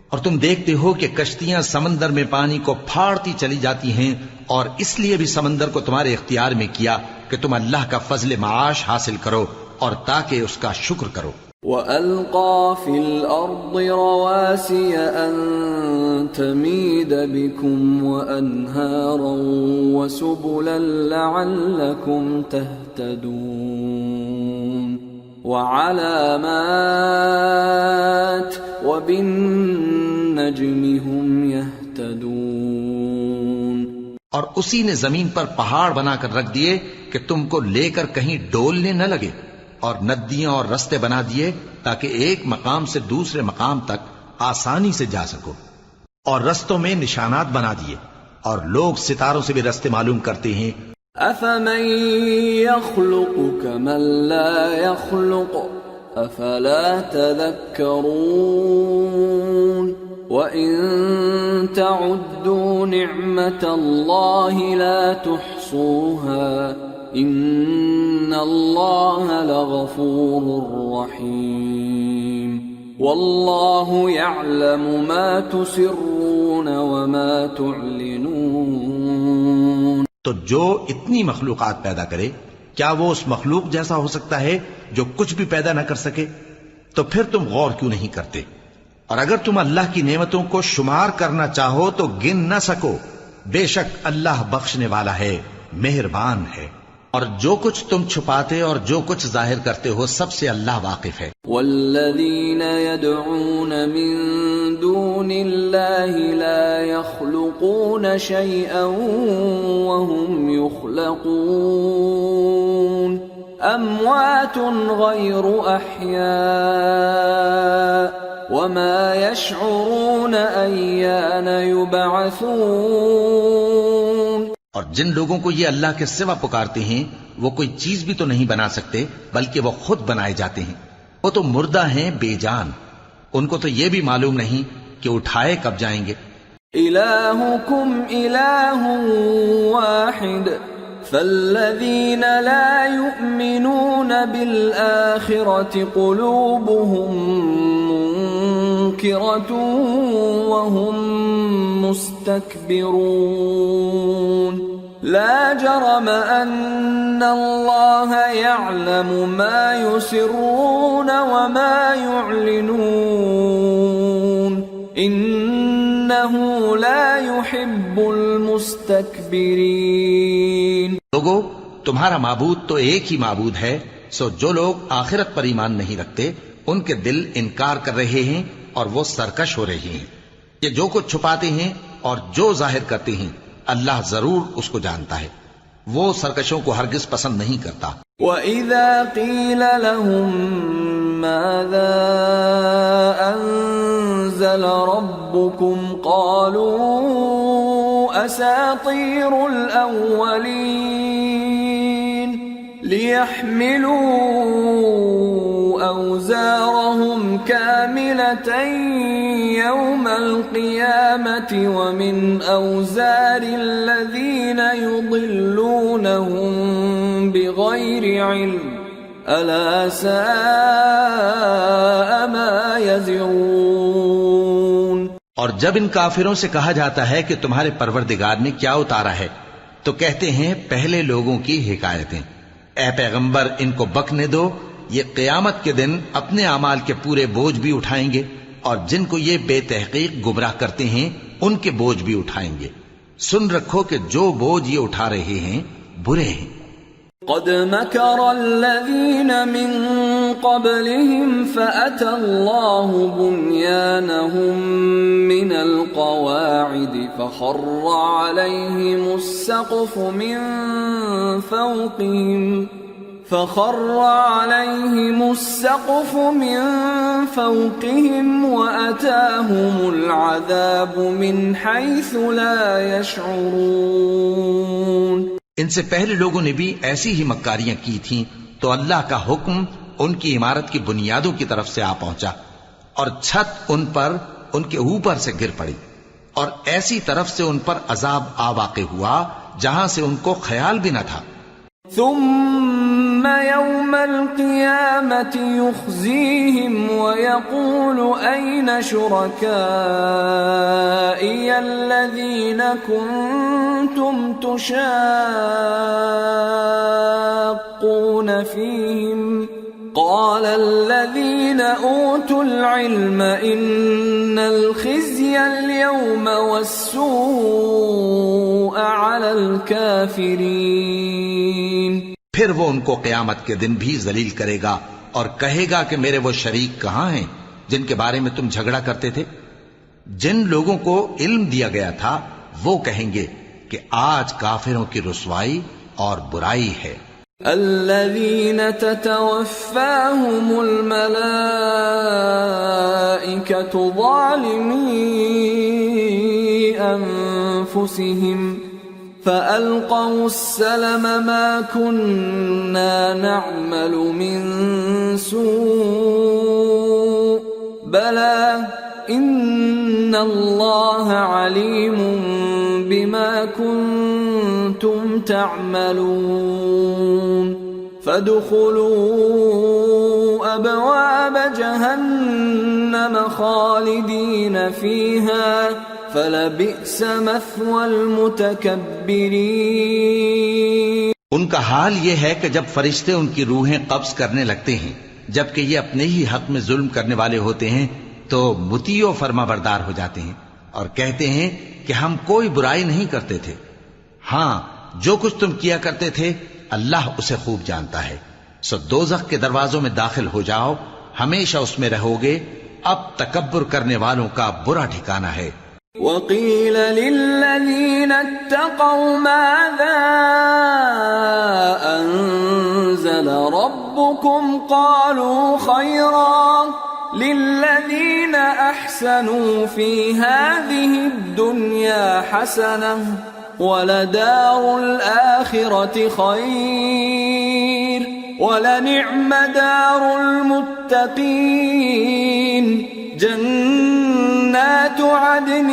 اور تم دیکھتے ہو کہ کشتیاں سمندر میں پانی کو پھاڑتی چلی جاتی ہیں، اور اس لیے بھی سمندر کو تمہارے اختیار میں کیا کہ تم اللہ کا فضل معاش حاصل کرو اور تاکہ اس کا شکر کرو. وَأَلْقَى فِي الْأَرْضِ رَوَاسِيَ أَن تَمِيدَ بِكُمْ وَأَنْهَارًا وَسُبُلًا لَعَلَّكُمْ تَهْتَدُونَ. وَعَلَامَاتٍ وَبِالنَّجْمِ هُمْ يَهْتَدُونَ. اور اسی نے زمین پر پہاڑ بنا کر رکھ دیے کہ تم کو لے کر کہیں ڈولنے نہ لگے، اور ندیاں اور رستے بنا دیے تاکہ ایک مقام سے دوسرے مقام تک آسانی سے جا سکو، اور رستوں میں نشانات بنا دیے، اور لوگ ستاروں سے بھی رستے معلوم کرتے ہیں. أَفَمَن يَخْلُقُ كَمَن لَّا يَخْلُقُ أَفَلَا تَذَكَّرُونَ. وَإِن تَعُدُّوا نِعْمَةَ اللَّهِ لَا تُحْصُوهَا إِنَّ اللَّهَ لَغَفُورٌ رَّحِيمٌ. وَاللَّهُ يَعْلَمُ مَا تُسِرُّونَ وَمَا تُعْلِنُونَ. تو جو اتنی مخلوقات پیدا کرے، کیا وہ اس مخلوق جیسا ہو سکتا ہے جو کچھ بھی پیدا نہ کر سکے؟ تو پھر تم غور کیوں نہیں کرتے؟ اور اگر تم اللہ کی نعمتوں کو شمار کرنا چاہو تو گن نہ سکو. بے شک اللہ بخشنے والا ہے، مہربان ہے. اور جو کچھ تم چھپاتے اور جو کچھ ظاہر کرتے ہو سب سے اللہ واقف ہے. والذین يدعون من دون اللہ لا يخلقون شيئا وهم يخلقون اموات غیر احیاء وما يشعرون ایان یبعثون. اور جن لوگوں کو یہ اللہ کے سوا پکارتے ہیں وہ کوئی چیز بھی تو نہیں بنا سکتے بلکہ وہ خود بنائے جاتے ہیں. وہ تو مردہ ہیں بے جان، ان کو تو یہ بھی معلوم نہیں کہ اٹھائے کب جائیں گے. الہکم الہ واحد فالذین لا یؤمنون بالآخرة قلوبهم تذكرة وهم مستكبرون لا جرم أن الله يعلم ما يسرون وما يعلنون إنه لا يحب المستكبرين. لوگو، تمہارا معبود تو ایک ہی معبود ہے، سو جو لوگ آخرت پر ایمان نہیں رکھتے ان کے دل انکار کر رہے ہیں اور وہ سرکش ہو رہے ہیں. یہ جو کچھ چھپاتے ہیں اور جو ظاہر کرتے ہیں اللہ ضرور اس کو جانتا ہے. وہ سرکشوں کو ہرگز پسند نہیں کرتا. وَإِذَا قِيلَ لَهُم مَاذَا أَنزَلَ رَبُّكُمْ قَالُوا أَسَاطِيرُ الْأَوَّلِينَ لِيَحْمِلُوا أَوْزَارَهُمْ كَامِلَةً يَوْمَ الْقِيَامَةِ وَمِنْ أَوْزَارِ الَّذِينَ يُضِلُّونَهُمْ بِغَيْرِ عِلْمٍ أَلَا سَاءَ مَا يَزِرُونَ. اور جب ان کافروں سے کہا جاتا ہے کہ تمہارے پروردگار نے کیا اتارا ہے تو کہتے ہیں پہلے لوگوں کی حکایتیں. اے پیغمبر، ان کو بکنے دو، یہ قیامت کے دن اپنے اعمال کے پورے بوجھ بھی اٹھائیں گے اور جن کو یہ بے تحقیق گمراہ کرتے ہیں ان کے بوجھ بھی اٹھائیں گے. سن رکھو کہ جو بوجھ یہ اٹھا رہے ہیں برے ہیں. قد مكر الذين من قبلهم فأتى الله بنيانهم من القواعد فخر عليهم السقف من فوقهم وأتاهم العذاب من حيث لا يشعرون. ان سے پہلے لوگوں نے بھی ایسی ہی مکاریاں کی تھیں تو اللہ کا حکم ان کی عمارت کی بنیادوں کی طرف سے آ پہنچا اور چھت ان پر ان کے اوپر سے گر پڑی اور ایسی طرف سے ان پر عذاب آ واقع ہوا جہاں سے ان کو خیال بھی نہ تھا. ثم يوم القيامة يخزيهم ويقول أين شركائي الذين كنتم تشاقون فيهم قال الذين أوتوا العلم إن الخزي اليوم والسوء على الكافرين. پھر وہ ان کو قیامت کے دن بھی ذلیل کرے گا اور کہے گا کہ میرے وہ شریک کہاں ہیں جن کے بارے میں تم جھگڑا کرتے تھے. جن لوگوں کو علم دیا گیا تھا وہ کہیں گے کہ آج کافروں کی رسوائی اور برائی ہے. الذين تتوفاهم الملائكة ظالمي أنفسهم فألقوا السلم ما كنا نعمل من سوء بلى إن الله عليم بما كنتم تعملون. فادخلوا أبواب جهنم خالدين فيها فلبئس مثوى المتكبرين. ان کا حال یہ ہے کہ جب فرشتے ان کی روحیں قبض کرنے لگتے ہیں جبکہ یہ اپنے ہی حق میں ظلم کرنے والے ہوتے ہیں تو مطیع و فرما بردار ہو جاتے ہیں اور کہتے ہیں کہ ہم کوئی برائی نہیں کرتے تھے. ہاں، جو کچھ تم کیا کرتے تھے اللہ اسے خوب جانتا ہے. سو دوزخ کے دروازوں میں داخل ہو جاؤ، ہمیشہ اس میں رہو گے. اب تکبر کرنے والوں کا برا ٹھکانہ ہے. وَقِيلَ لِلَّذِينَ اتَّقَوْا مَاذَا أَنزَلَ رَبُّكُمْ قَالُوا خَيْرًا لِلَّذِينَ أَحْسَنُوا فِي هَذِهِ الدُّنْيَا حَسَنَةٌ وَلَدَارُ الْآخِرَةِ خَيْرٌ وَلَنِعْمَ دَارُ الْمُتَّقِينَ جنات عدن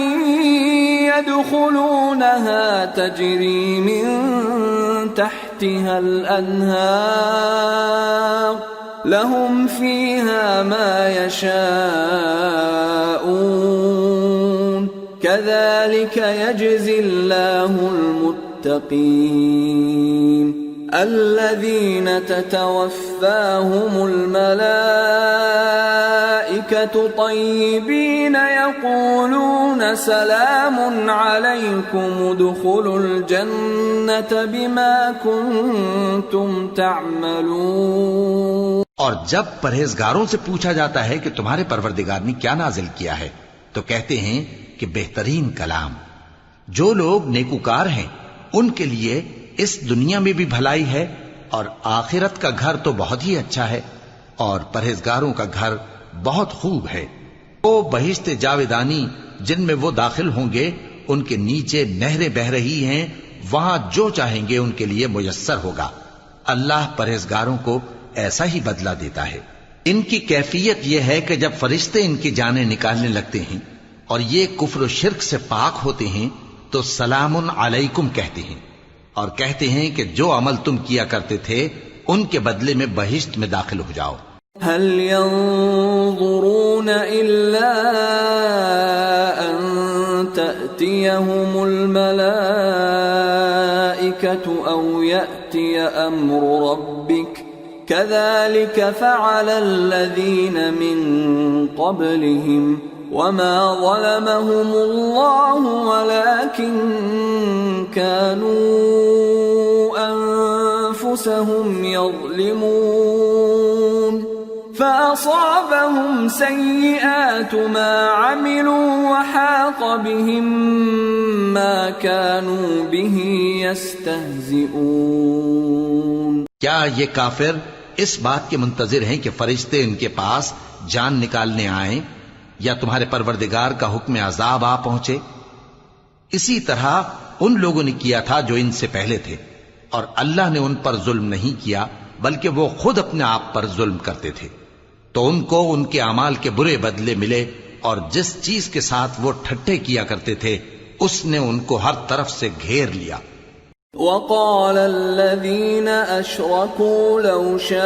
يدخلونها تجري من تحتها الأنهار لهم فيها ما يشاءون كذلك يجزي الله المتقين الذين تتوفاهم الملائكة طيبين يقولون سلام عليكم ادخلوا الجنة بما كنتم تعملون. اور جب پرہیزگاروں سے پوچھا جاتا ہے کہ تمہارے پروردگار نے کیا نازل کیا ہے تو کہتے ہیں کہ بہترین کلام. جو لوگ نیکوکار ہیں ان کے لیے اس دنیا میں بھی بھلائی ہے اور آخرت کا گھر تو بہت ہی اچھا ہے اور پرہیزگاروں کا گھر بہت خوب ہے. وہ بہشت جاویدانی جن میں وہ داخل ہوں گے ان کے نیچے نہریں بہ رہی ہیں، وہاں جو چاہیں گے ان کے لیے میسر ہوگا. اللہ پرہیزگاروں کو ایسا ہی بدلہ دیتا ہے. ان کی کیفیت یہ ہے کہ جب فرشتے ان کی جانیں نکالنے لگتے ہیں اور یہ کفر و شرک سے پاک ہوتے ہیں تو سلام علیکم کہتے ہیں اور کہتے ہیں کہ جو عمل تم کیا کرتے تھے ان کے بدلے میں بہشت میں داخل ہو جاؤ. هل ينظرون إلا أن تأتيهم الملائكة أو يأتي أمر ربك كذلك فعل الذين من قبلهم وما ظلمهم الله ولكن كانوا أنفسهم يظلمون فأصابهم سيئات ما عملوا وحاق بهم ما كانوا به يستهزئون. کیا یہ کافر اس بات کے منتظر ہیں کہ فرشتے ان کے پاس جان نکالنے آئیں یا تمہارے پروردگار کا حکم عذاب آ پہنچے؟ اسی طرح ان لوگوں نے کیا تھا جو ان سے پہلے تھے اور اللہ نے ان پر ظلم نہیں کیا بلکہ وہ خود اپنے آپ پر ظلم کرتے تھے. تو ان کو ان کے اعمال کے برے بدلے ملے اور جس چیز کے ساتھ وہ ٹھٹھے کیا کرتے تھے اس نے ان کو ہر طرف سے گھیر لیا. وقال الذين أشركوا لو شاء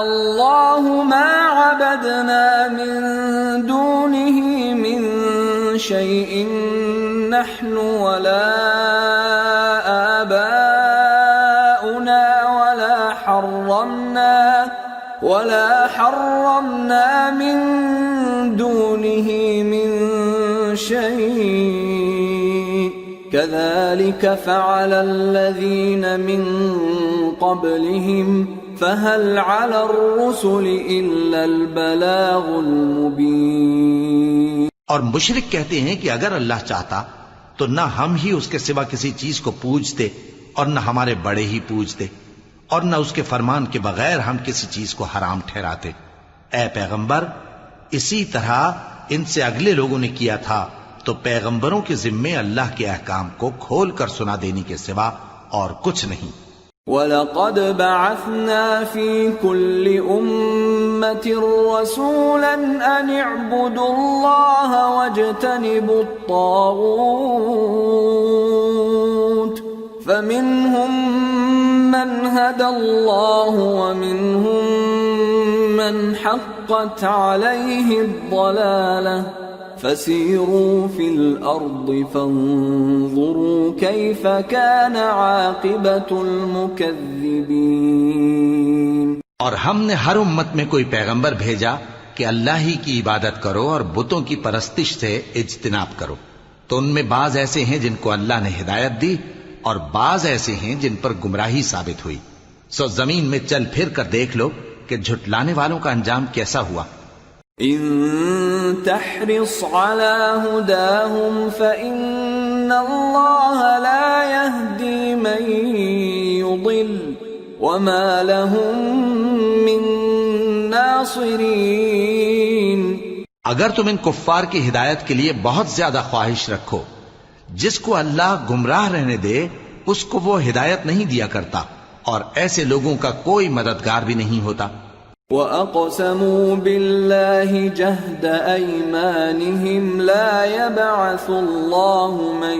الله ما عبدنا من دونه من شيء نحن ولا آباؤنا ولا حرمنا من دونه من شيء كذلك فعل الذين من قبلهم فهل على الرسل إلا البلاغ المبين. اور مشرک کہتے ہیں کہ اگر اللہ چاہتا تو نہ ہم ہی اس کے سوا کسی چیز کو پوجتے اور نہ ہمارے بڑے ہی پوجتے اور نہ اس کے فرمان کے بغیر ہم کسی چیز کو حرام ٹھہراتے. اے پیغمبر اسی طرح ان سے اگلے لوگوں نے کیا تھا تو پیغمبروں کے ذمے اللہ کے احکام کو کھول کر سنا دینے کے سوا اور کچھ نہیں. وَلَقَدْ بَعَثْنَا فِي كُلِّ أُمَّةٍ رَسُولًا أَنِ اعْبُدُوا اللَّهَ وَاجْتَنِبُوا الطَّاغُوتَ فَمِنْهُمْ مَنْ هَدَى اللَّهُ وَمِنْهُمْ مَنْ حَقَّتْ عَلَيْهِ الضَّلَالَةُ فَسِيرُوا فِي الْأَرْضِ فَانظُرُوا كَيْفَ كَانَ عَاقِبَةُ الْمُكَذِّبِينَ. اور ہم نے ہر امت میں کوئی پیغمبر بھیجا کہ اللہ ہی کی عبادت کرو اور بتوں کی پرستش سے اجتناب کرو. تو ان میں بعض ایسے ہیں جن کو اللہ نے ہدایت دی اور بعض ایسے ہیں جن پر گمراہی ثابت ہوئی. سو زمین میں چل پھر کر دیکھ لو کہ جھٹلانے والوں کا انجام کیسا ہوا. ان تحرص على هداهم فإن الله لا يهدي من يضل وما لهم من ناصرين. اگر تم ان کفار کی ہدایت کے لیے بہت زیادہ خواہش رکھو، جس کو اللہ گمراہ رہنے دے اس کو وہ ہدایت نہیں دیا کرتا اور ایسے لوگوں کا کوئی مددگار بھی نہیں ہوتا. وَأَقْسَمُوا بِاللَّهِ جَهْدَ أَيْمَانِهِمْ لَا يَبْعَثُ اللَّهُ مَن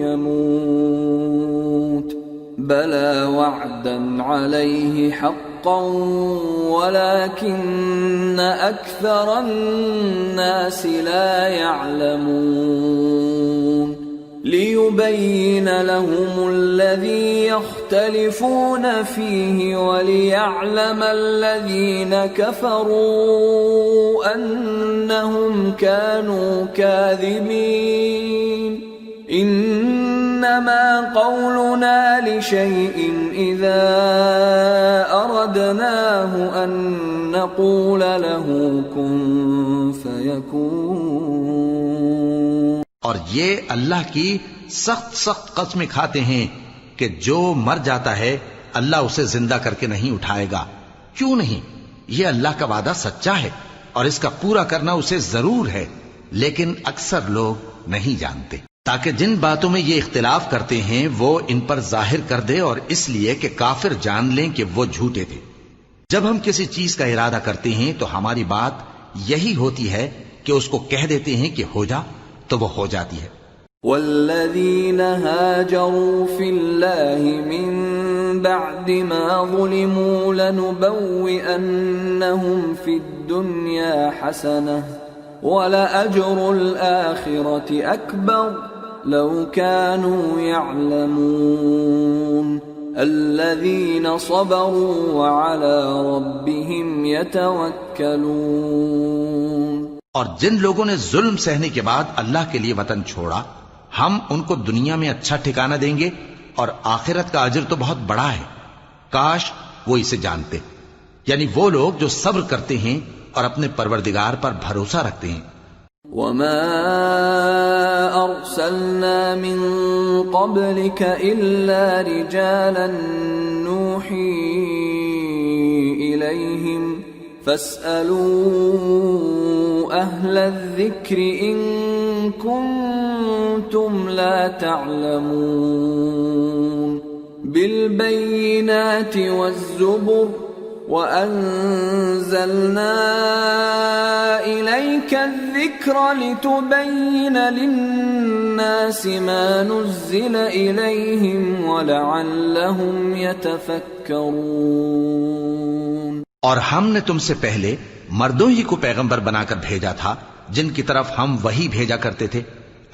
يَمُوتُ بَلَى وَعْدًا عَلَيْهِ حَقٌّ حقا ولكن أكثر الناس لا يعلمون ليبين لهم الذي يختلفون فيه وليعلم الذين كفروا أنهم كانوا كاذبين إنما قولنا لشيء إذا أردناه أن نقول له كن فيكون. اور یہ اللہ کی سخت سخت قسمیں کھاتے ہیں کہ جو مر جاتا ہے اللہ اسے زندہ کر کے نہیں اٹھائے گا. کیوں نہیں؟ یہ اللہ کا وعدہ سچا ہے اور اس کا پورا کرنا اسے ضرور ہے، لیکن اکثر لوگ نہیں جانتے. تاکہ جن باتوں میں یہ اختلاف کرتے ہیں وہ ان پر ظاہر کر دے، اور اس لیے کہ کافر جان لیں کہ وہ جھوٹے تھے. جب ہم کسی چیز کا ارادہ کرتے ہیں تو ہماری بات یہی ہوتی ہے کہ اس کو کہہ دیتے ہیں کہ ہو جا، تو وہ ہو جاتی ہے. والذین هاجروا فی اللہ من بعد ما ظلموا لنبوئنہم فی الدنیا حسنہ وَلَأَجْرُ الْآخِرَةِ أَكْبَرُ لَوْ كَانُوا يَعْلَمُونَ الَّذِينَ صَبَرُوا وَعَلَى رَبِّهِمْ يَتَوَكَّلُونَ. اور جن لوگوں نے ظلم سہنے کے بعد اللہ کے لیے وطن چھوڑا، ہم ان کو دنیا میں اچھا ٹھکانہ دیں گے اور آخرت کا اجر تو بہت بڑا ہے. کاش وہ اسے جانتے. یعنی وہ لوگ جو صبر کرتے ہیں اور اپنے پروردگار پر بھروسہ رکھتے ہیں. وَمَا أَرْسَلْنَا مِن قَبْلِكَ إِلَّا رِجَالًا نُوحِي إِلَيْهِمْ فَاسْأَلُوا أَهْلَ الذِّكْرِ إِن كُنتُمْ لَا تَعْلَمُونَ بِالْبَيِّنَاتِ وَالزُّبُرِ وَأَنزَلْنَا إِلَيْكَ الذِّكْرَ لِتُبَيِّنَ لِلنَّاسِ مَا نُزِّلَ إِلَيْهِمْ وَلَعَلَّهُمْ يَتَفَكَّرُونَ. اور ہم نے تم سے پہلے مردوں ہی کو پیغمبر بنا کر بھیجا تھا جن کی طرف ہم وحی بھیجا کرتے تھے.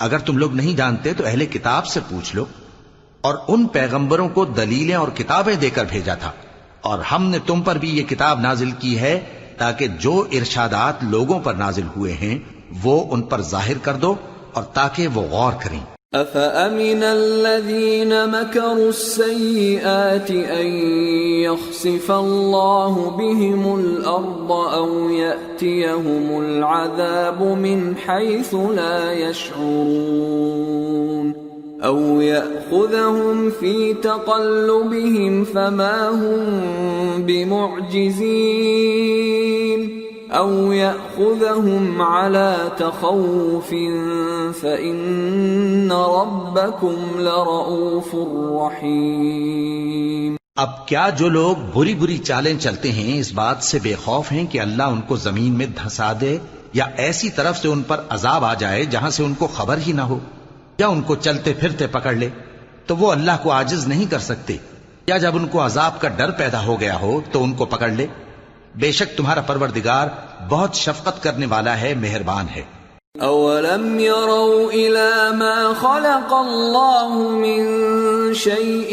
اگر تم لوگ نہیں جانتے تو اہل کتاب سے پوچھ لو. اور ان پیغمبروں کو دلیلیں اور کتابیں دے کر بھیجا تھا. اور ہم نے تم پر بھی یہ کتاب نازل کی ہے تاکہ جو ارشادات لوگوں پر نازل ہوئے ہیں وہ ان پر ظاہر کر دو اور تاکہ وہ غور کریں. أَفَأَمِنَ الَّذِينَ مَكَرُوا السَّيِّئَاتِ أَن يَخْسِفَ اللَّهُ بِهِمُ الْأَرْضَ أَوْ يَأْتِيَهُمُ الْعَذَابُ مِنْ حَيْثُ لَا يَشْعُرُونَ أَوْ يَأْخُذَهُمْ فِي تَقَلُّبِهِمْ فَمَا هُمْ بِمُعْجِزِينَ أَوْ يَأْخُذَهُمْ عَلَى تَخَوُّفٍ فَإِنَّ رَبَّكُمْ لَرَءُوفٌ رَحِيمٌ. اب کیا جو لوگ بری بری چالیں چلتے ہیں اس بات سے بے خوف ہیں کہ اللہ ان کو زمین میں دھسا دے یا ایسی طرف سے ان پر عذاب آ جائے جہاں سے ان کو خبر ہی نہ ہو، یا ان کو چلتے پھرتے پکڑ لے، تو وہ اللہ کو عاجز نہیں کر سکتے، یا جب ان کو عذاب کا ڈر پیدا ہو گیا ہو تو ان کو پکڑ لے. بے شک تمہارا پروردگار بہت شفقت کرنے والا ہے، مہربان ہے. أَوَلَمْ يَرَوْا إِلَى مَا خَلَقَ اللَّهُ مِن شَيْءٍ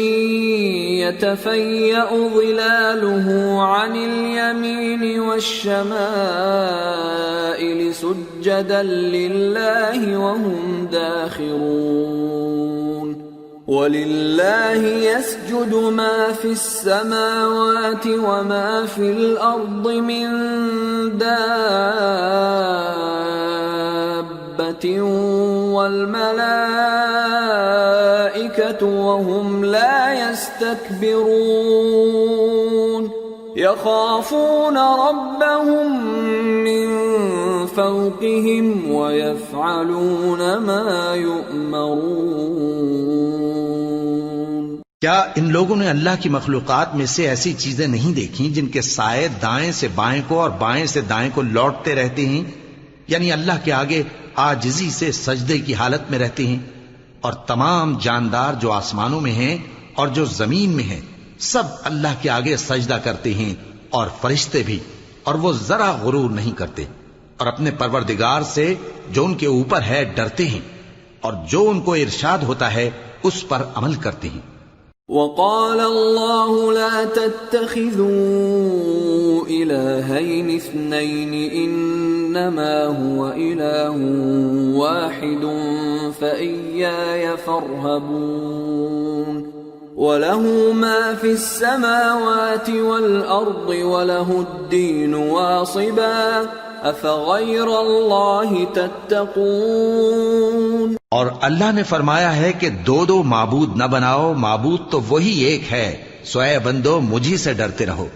يَتَفَيَّأُ ظِلَالُهُ عَنِ الْيَمِينِ وَالشَّمَائِلِ سُجَّدًا لِلَّهِ وَهُمْ دَاخِرُونَ. وَلِلَّهِ يَسْجُدُ مَا فِي السَّمَاوَاتِ وَمَا فِي الْأَرْضِ مِن دَابَّةٍ وَالْمَلَائِكَةُ وَهُمْ لَا يَسْتَكْبِرُونَ يَخَافُونَ رَبَّهُم مِّن فَوْقِهِمْ وَيَفْعَلُونَ مَا يُؤْمَرُونَ. کیا ان لوگوں نے اللہ کی مخلوقات میں سے ایسی چیزیں نہیں دیکھی جن کے سائے دائیں سے بائیں کو اور بائیں سے دائیں کو لوٹتے رہتے ہیں، یعنی اللہ کے آگے عاجزی سے سجدے کی حالت میں رہتے ہیں؟ اور تمام جاندار جو آسمانوں میں ہیں اور جو زمین میں ہیں سب اللہ کے آگے سجدہ کرتے ہیں اور فرشتے بھی، اور وہ ذرا غرور نہیں کرتے، اور اپنے پروردگار سے جو ان کے اوپر ہے ڈرتے ہیں، اور جو ان کو ارشاد ہوتا ہے اس پر عمل کرتے ہیں۔ وقال الله لا تتخذوا إلهين اثنين إنما هو إله واحد فإياي فارهبون وله ما في السماوات والأرض وله الدين واصبا أفغير الله تتقون۔ اور اللہ نے فرمایا ہے کہ دو دو معبود نہ بناؤ، معبود تو وہی ایک ہے، سو اے بندو مجھی سے ڈرتے رہو،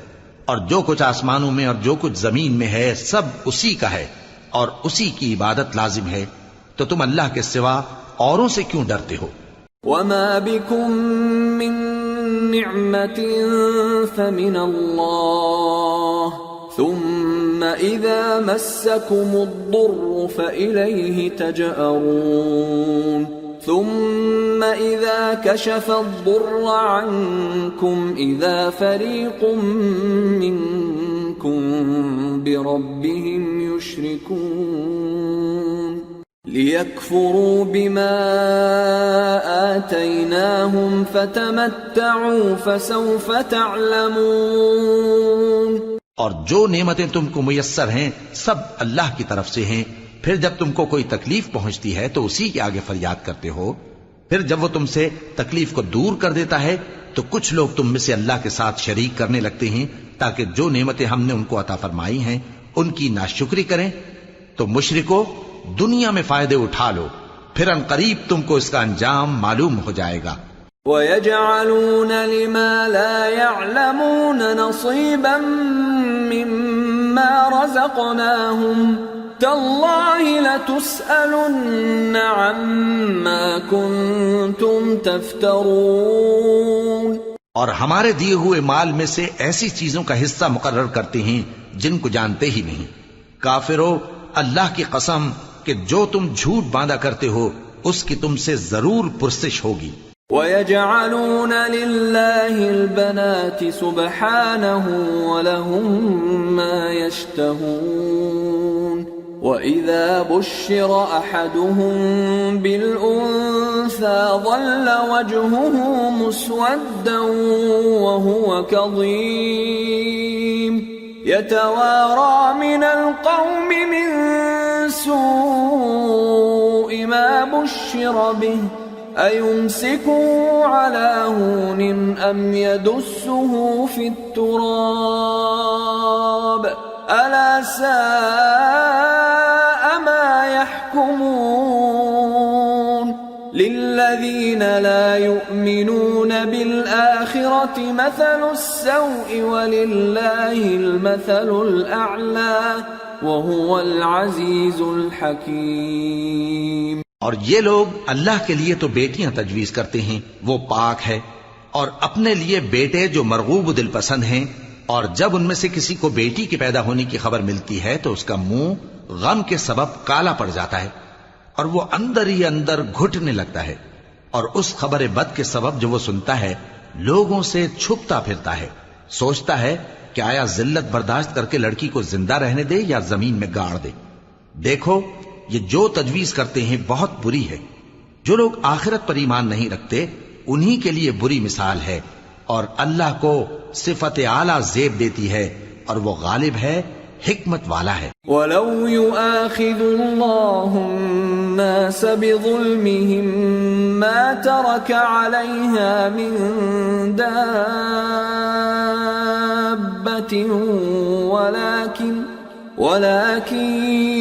اور جو کچھ آسمانوں میں اور جو کچھ زمین میں ہے سب اسی کا ہے، اور اسی کی عبادت لازم ہے، تو تم اللہ کے سوا اوروں سے کیوں ڈرتے ہو؟ وما بكم من نعمة فمن الله ثم إذا مسكم الضر فإليه تجأرون ثم إذا كشف الضر عنكم إذا فريق منكم بربهم يشركون ليكفروا بما آتيناهم فتمتعوا فسوف تعلمون۔ اور جو نعمتیں تم کو میسر ہیں سب اللہ کی طرف سے ہیں، پھر جب تم کو کوئی تکلیف پہنچتی ہے تو اسی کے آگے فریاد کرتے ہو، پھر جب وہ تم سے تکلیف کو دور کر دیتا ہے تو کچھ لوگ تم میں سے اللہ کے ساتھ شریک کرنے لگتے ہیں تاکہ جو نعمتیں ہم نے ان کو عطا فرمائی ہیں ان کی ناشکری کریں۔ تو مشرکو دنیا میں فائدے اٹھا لو، پھر ان قریب تم کو اس کا انجام معلوم ہو جائے گا۔ وَيَجْعَلُونَ لِمَا لَا يَعْلَمُونَ نَصِيبًا مِّمَّا رَزَقْنَاهُمْ تَاللَّهِ لَتُسْأَلُنَّ عَمَّا كُنتُمْ تَفْتَرُونَ۔ اور ہمارے دیے ہوئے مال میں سے ایسی چیزوں کا حصہ مقرر کرتے ہیں جن کو جانتے ہی نہیں۔ کافرو، اللہ کی قسم کہ جو تم جھوٹ باندھا کرتے ہو اس کی تم سے ضرور پرسش ہوگی۔ وَيَجْعَلُونَ لِلَّهِ الْبَنَاتِ سُبْحَانَهُ وَلَهُم مَّا يَشْتَهُونَ وَإِذَا بُشِّرَ أَحَدُهُم بِالْأُنثَىٰ ظَلَّ وَجْهُهُ مُسْوَدًّا وَهُوَ كَظِيمٌ يَتَوَارَىٰ مِنَ الْقَوْمِ مِن سُوءِ مَا بُشِّرَ بِهِ أَيُمْسِكُهُ عَلَىٰ هُونٍ أَمْ يَدُسُّهُ فِي التُّرَابِ أَلَا سَاءَ مَا يَحْكُمُونَ لِلَّذِينَ لَا يُؤْمِنُونَ بِالْآخِرَةِ مَثَلُ السَّوْءِ وَلِلَّهِ الْمَثَلُ الْأَعْلَىٰ وَهُوَ الْعَزِيزُ الْحَكِيمُ۔ اور یہ لوگ اللہ کے لیے تو بیٹیاں تجویز کرتے ہیں، وہ پاک ہے، اور اپنے لیے بیٹے جو مرغوب دل پسند ہیں، اور جب ان میں سے کسی کو بیٹی کے پیدا ہونے کی خبر ملتی ہے تو اس کا منہ غم کے سبب کالا پڑ جاتا ہے اور وہ اندر ہی اندر گھٹنے لگتا ہے، اور اس خبر بد کے سبب جو وہ سنتا ہے لوگوں سے چھپتا پھرتا ہے، سوچتا ہے کہ آیا ذلت برداشت کر کے لڑکی کو زندہ رہنے دے یا زمین میں گاڑ دے۔ دیکھو یہ جو تجویز کرتے ہیں بہت بری ہے۔ جو لوگ آخرت پر ایمان نہیں رکھتے انہی کے لیے بری مثال ہے، اور اللہ کو صفت اعلیٰ زیب دیتی ہے اور وہ غالب ہے، حکمت والا ہے۔ وَلَوْ يُؤَاخِذُ اللَّهُ النَّاسَ بِظُلْمِهِمْ مَا تَرَكَ عَلَيْهَا مِن دَابَّةٍ ولكن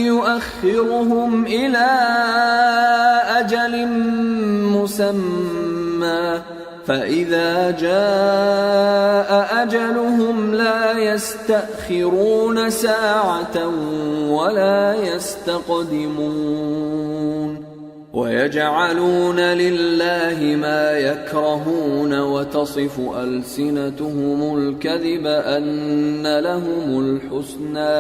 يؤخرهم إلى أجل مسمى فإذا جاء أجلهم لا يستأخرون ساعة ولا يستقدمون ويجعلون لله ما يكرهون وتصف ألسنتهم الكذب أن لهم الحسنى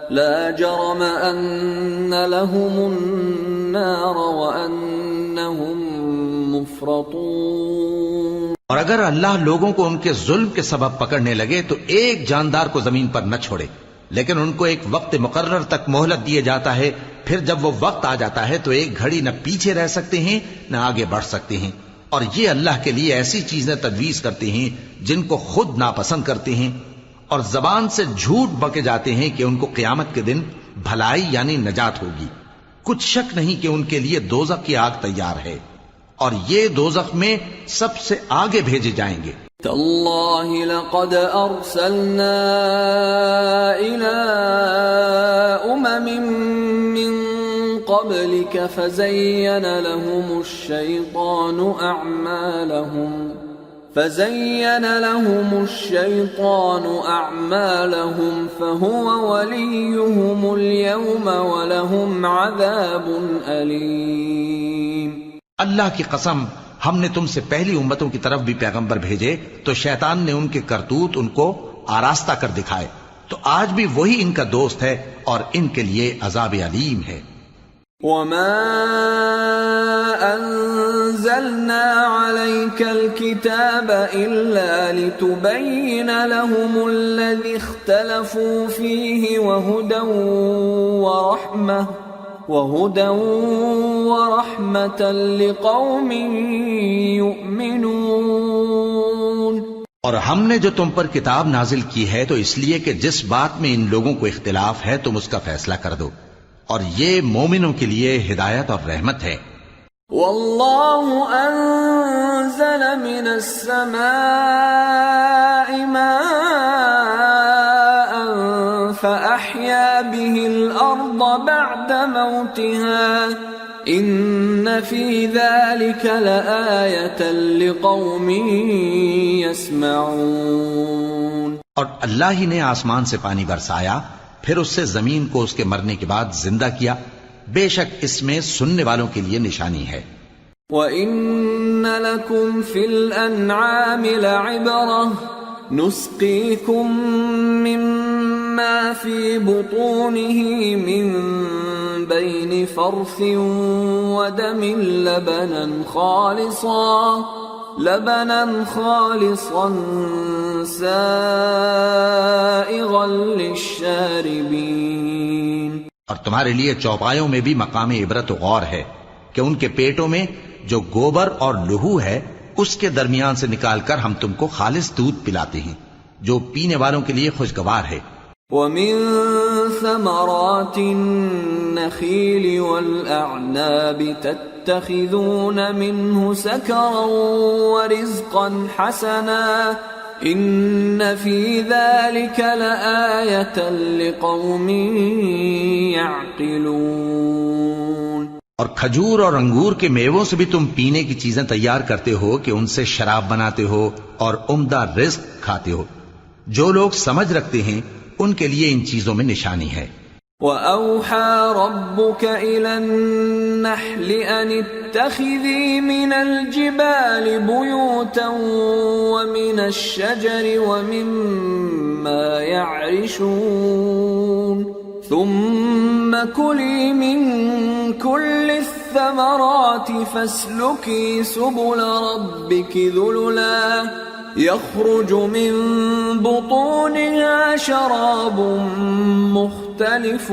لا جرم أن لهم النار وأنهم مفرطون۔ اور اگر اللہ لوگوں کو ان کے ظلم کے سبب پکڑنے لگے تو ایک جاندار کو زمین پر نہ چھوڑے، لیکن ان کو ایک وقت مقرر تک مہلت دیے جاتا ہے، پھر جب وہ وقت آ جاتا ہے تو ایک گھڑی نہ پیچھے رہ سکتے ہیں نہ آگے بڑھ سکتے ہیں، اور یہ اللہ کے لیے ایسی چیزیں تجویز کرتے ہیں جن کو خود ناپسند کرتے ہیں، اور زبان سے جھوٹ بکے جاتے ہیں کہ ان کو قیامت کے دن بھلائی یعنی نجات ہوگی۔ کچھ شک نہیں کہ ان کے لیے دوزخ کی آگ تیار ہے، اور یہ دوزخ میں سب سے آگے بھیجے جائیں گے۔ تاللہ لقد ارسلنا الى من قبلك فزين لهم الشيطان أعمالهم فهو وليهم اليوم ولهم عذاب أليم۔ اللہ کی قسم، ہم نے تم سے پہلی امتوں کی طرف بھی پیغمبر بھیجے تو شیطان نے ان کے کرتوت ان کو آراستہ کر دکھائے، تو آج بھی وہی ان کا دوست ہے اور ان کے لیے عذاب علیم ہے۔ وما انزلنا عليك الكتاب الا لتبين لهم الذي اختلفوا فيه وهدى ورحمة لقوم يؤمنون۔ اور ہم نے جو تم پر کتاب نازل کی ہے تو اس لیے کہ جس بات میں ان لوگوں کو اختلاف ہے تم اس کا فیصلہ کر دو، اور یہ مومنوں کے لیے ہدایت اور رحمت ہے۔ واللہ انزل من السماء ماء فأحيا به الأرض بعد موتها ان في ذلك لآية لقوم يسمعون۔ اور اللہ ہی نے آسمان سے پانی برسایا، پھر اس سے زمین کو اس کے مرنے کے بعد زندہ کیا، بے شک اس میں سننے والوں کے لیے نشانی ہے۔ وَإِنَّ لَكُمْ فِي الْأَنْعَامِ لَعِبْرَةً نُسْقِيكُم مِّمَّا فِي بُطُونِهِ مِن بَيْنِ فَرْثٍ وَدَمٍ لبنا خالصا سائغا للشاربین۔ اور تمہارے لیے چوپایوں میں بھی مقام عبرت و غور ہے کہ ان کے پیٹوں میں جو گوبر اور لہو ہے اس کے درمیان سے نکال کر ہم تم کو خالص دودھ پلاتے ہیں جو پینے والوں کے لیے خوشگوار ہے۔ وَمِن ثَمَرَاتِ النَّخِيلِ وَالْأَعْنَابِ تَتَّخِذُونَ مِنْهُ سَكَرًا وَرِزْقًا حَسَنًا إِنَّ فِي ذَلِكَ لَآيَةً لِقَوْمٍ يَعْقِلُونَ۔ اور کھجور اور انگور کے میووں سے بھی تم پینے کی چیزیں تیار کرتے ہو کہ ان سے شراب بناتے ہو اور عمدہ رزق کھاتے ہو، جو لوگ سمجھ رکھتے ہیں ان کے لیے ان چیزوں میں نشانی ہے۔ وَأَوْحَى رَبُّكَ إِلَى النَّحْلِ أَنِ اتَّخِذِي مِنَ الْجِبَالِ بُيُوتًا وَمِنَ الشَّجَرِ وَمِمَّا يَعْرِشُونَ ثُمَّ كُلِي مِن كُلِّ الثَّمَرَاتِ فَاسْلُكِي سُبُلَ رَبِّكِ ذُلُلًا يخرج من بطونها شراب مختلف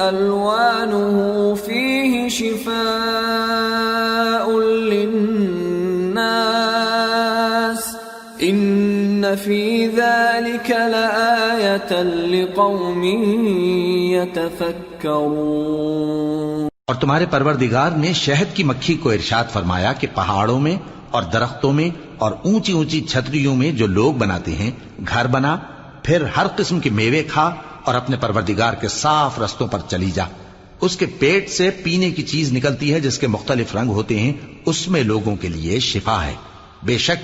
ألوانه فيه شفاء للناس إن في ذلك لآية لقوم يتفكرون۔ اور تمہارے پروردگار نے شہد کی مکھی کو ارشاد فرمایا کہ پہاڑوں میں اور درختوں میں اور اونچی اونچی چھتریوں میں جو لوگ بناتے ہیں گھر بنا، پھر ہر قسم کے میوے کھا اور اپنے پروردگار کے صاف رستوں پر چلی جا۔ اس کے پیٹ سے پینے کی چیز نکلتی ہے جس کے مختلف رنگ ہوتے ہیں، اس میں لوگوں کے لیے شفا ہے، بے شک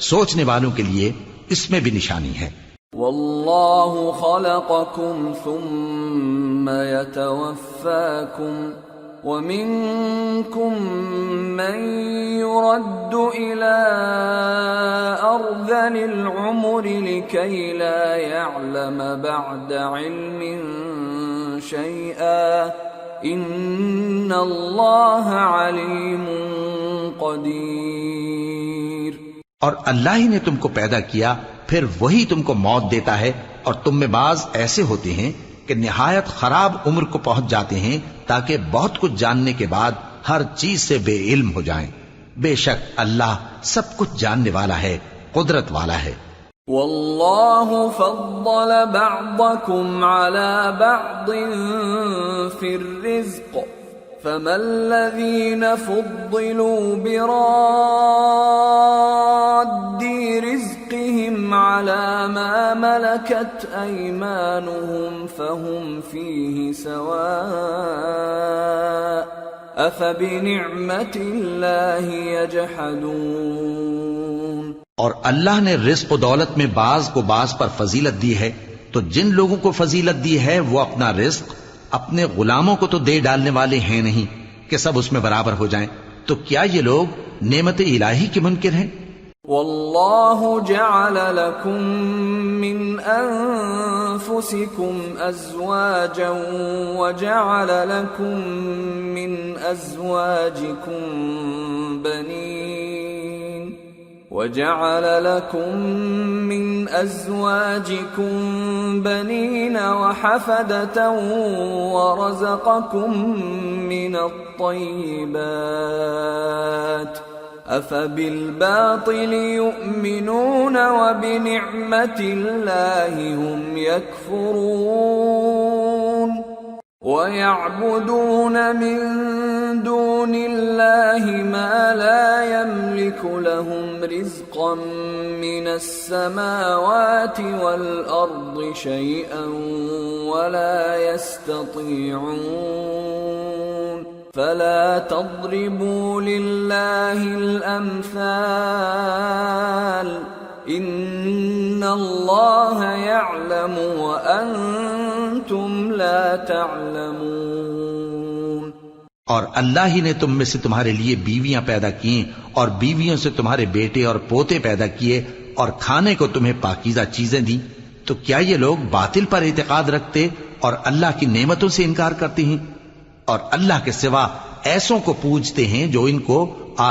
سوچنے والوں کے لیے اس میں بھی نشانی ہے۔ واللہ خلقکم ثم یتوفاکم وَمِنكُم مَّن يُرَدُّ إِلَىٰ أَرْذَلِ الْعُمُرِ لِكَيْ لَا يَعْلَمَ بَعْدَ عِلْمٍ شَيْئًا إِنَّ اللَّهَ عَلِيمٌ قَدِيرٌ۔ اور اللہ ہی نے تم کو پیدا کیا، پھر وہی تم کو موت دیتا ہے، اور تم میں بعض ایسے ہوتے ہیں کہ نہایت خراب عمر کو پہنچ جاتے ہیں تاکہ بہت کچھ جاننے کے بعد ہر چیز سے بے علم ہو جائیں۔ بے شک اللہ سب کچھ جاننے والا ہے، قدرت والا ہے۔ واللہ فضل بعضکم علی بعض فی الرزق فما الذین فضلوا براد رزقهم على ما ملكت أيمانهم فهم فيه سواء أفبنعمة الله يجحدون۔ اور اللہ نے رزق و دولت میں بعض کو بعض پر فضیلت دی ہے، تو جن لوگوں کو فضیلت دی ہے وہ اپنا رزق اپنے غلاموں کو تو دے ڈالنے والے ہیں نہیں کہ سب اس میں برابر ہو جائیں، تو کیا یہ لوگ نعمت الہی کے منکر ہیں؟ واللہ جعل لکم من انفسکم ازواجا وجعل لکم من ازواجکم بنین وجعل لكم من أزواجكم بنين وحفدة ورزقكم من الطيبات أفبالباطل يؤمنون وبنعمة الله هم يكفرون وَيَعْبُدُونَ مِن دُونِ اللَّهِ مَا لَا يَمْلِكُ لَهُمْ رِزْقًا مِّنَ السَّمَاوَاتِ وَالْأَرْضِ شَيْئًا وَلَا يَسْتَطِيعُونَ فَلَا تَضْرِبُوا لِلَّهِ الْأَمْثَالَ إِنَّ اللَّهَ يَعْلَمُ وَأَنْتُمْ لَا تَعْلَمُونَ۔ اور اللہ ہی نے تم میں سے تمہارے لیے بیویاں پیدا کی اور بیویوں سے تمہارے بیٹے اور پوتے پیدا کیے اور کھانے کو تمہیں پاکیزہ چیزیں دی، تو کیا یہ لوگ باطل پر اعتقاد رکھتے اور اللہ کی نعمتوں سے انکار کرتے ہیں؟ اور اللہ کے سوا ایسوں کو پوجتے ہیں جو ان کو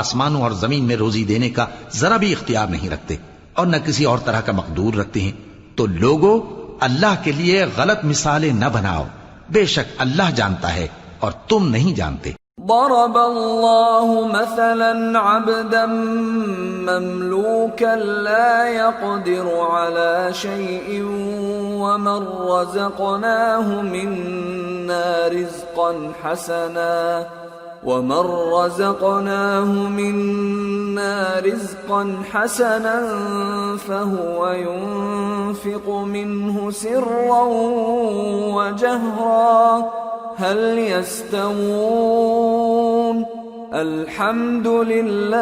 آسمانوں اور زمین میں روزی دینے کا ذرا بھی اختیار نہیں رکھتے اور نہ کسی اور طرح کا مقدور رکھتے ہیں۔ تو لوگوں اللہ کے لیے غلط مثالیں نہ بناؤ، بے شک اللہ جانتا ہے اور تم نہیں جانتے۔ ضرب اللہ مثلا عبدا مملوكا لا يقدر على شيء ومن رزقناه منا رزقا حسنا فهو ينفق منه سرا وجهرا هل يستوون الحمد لله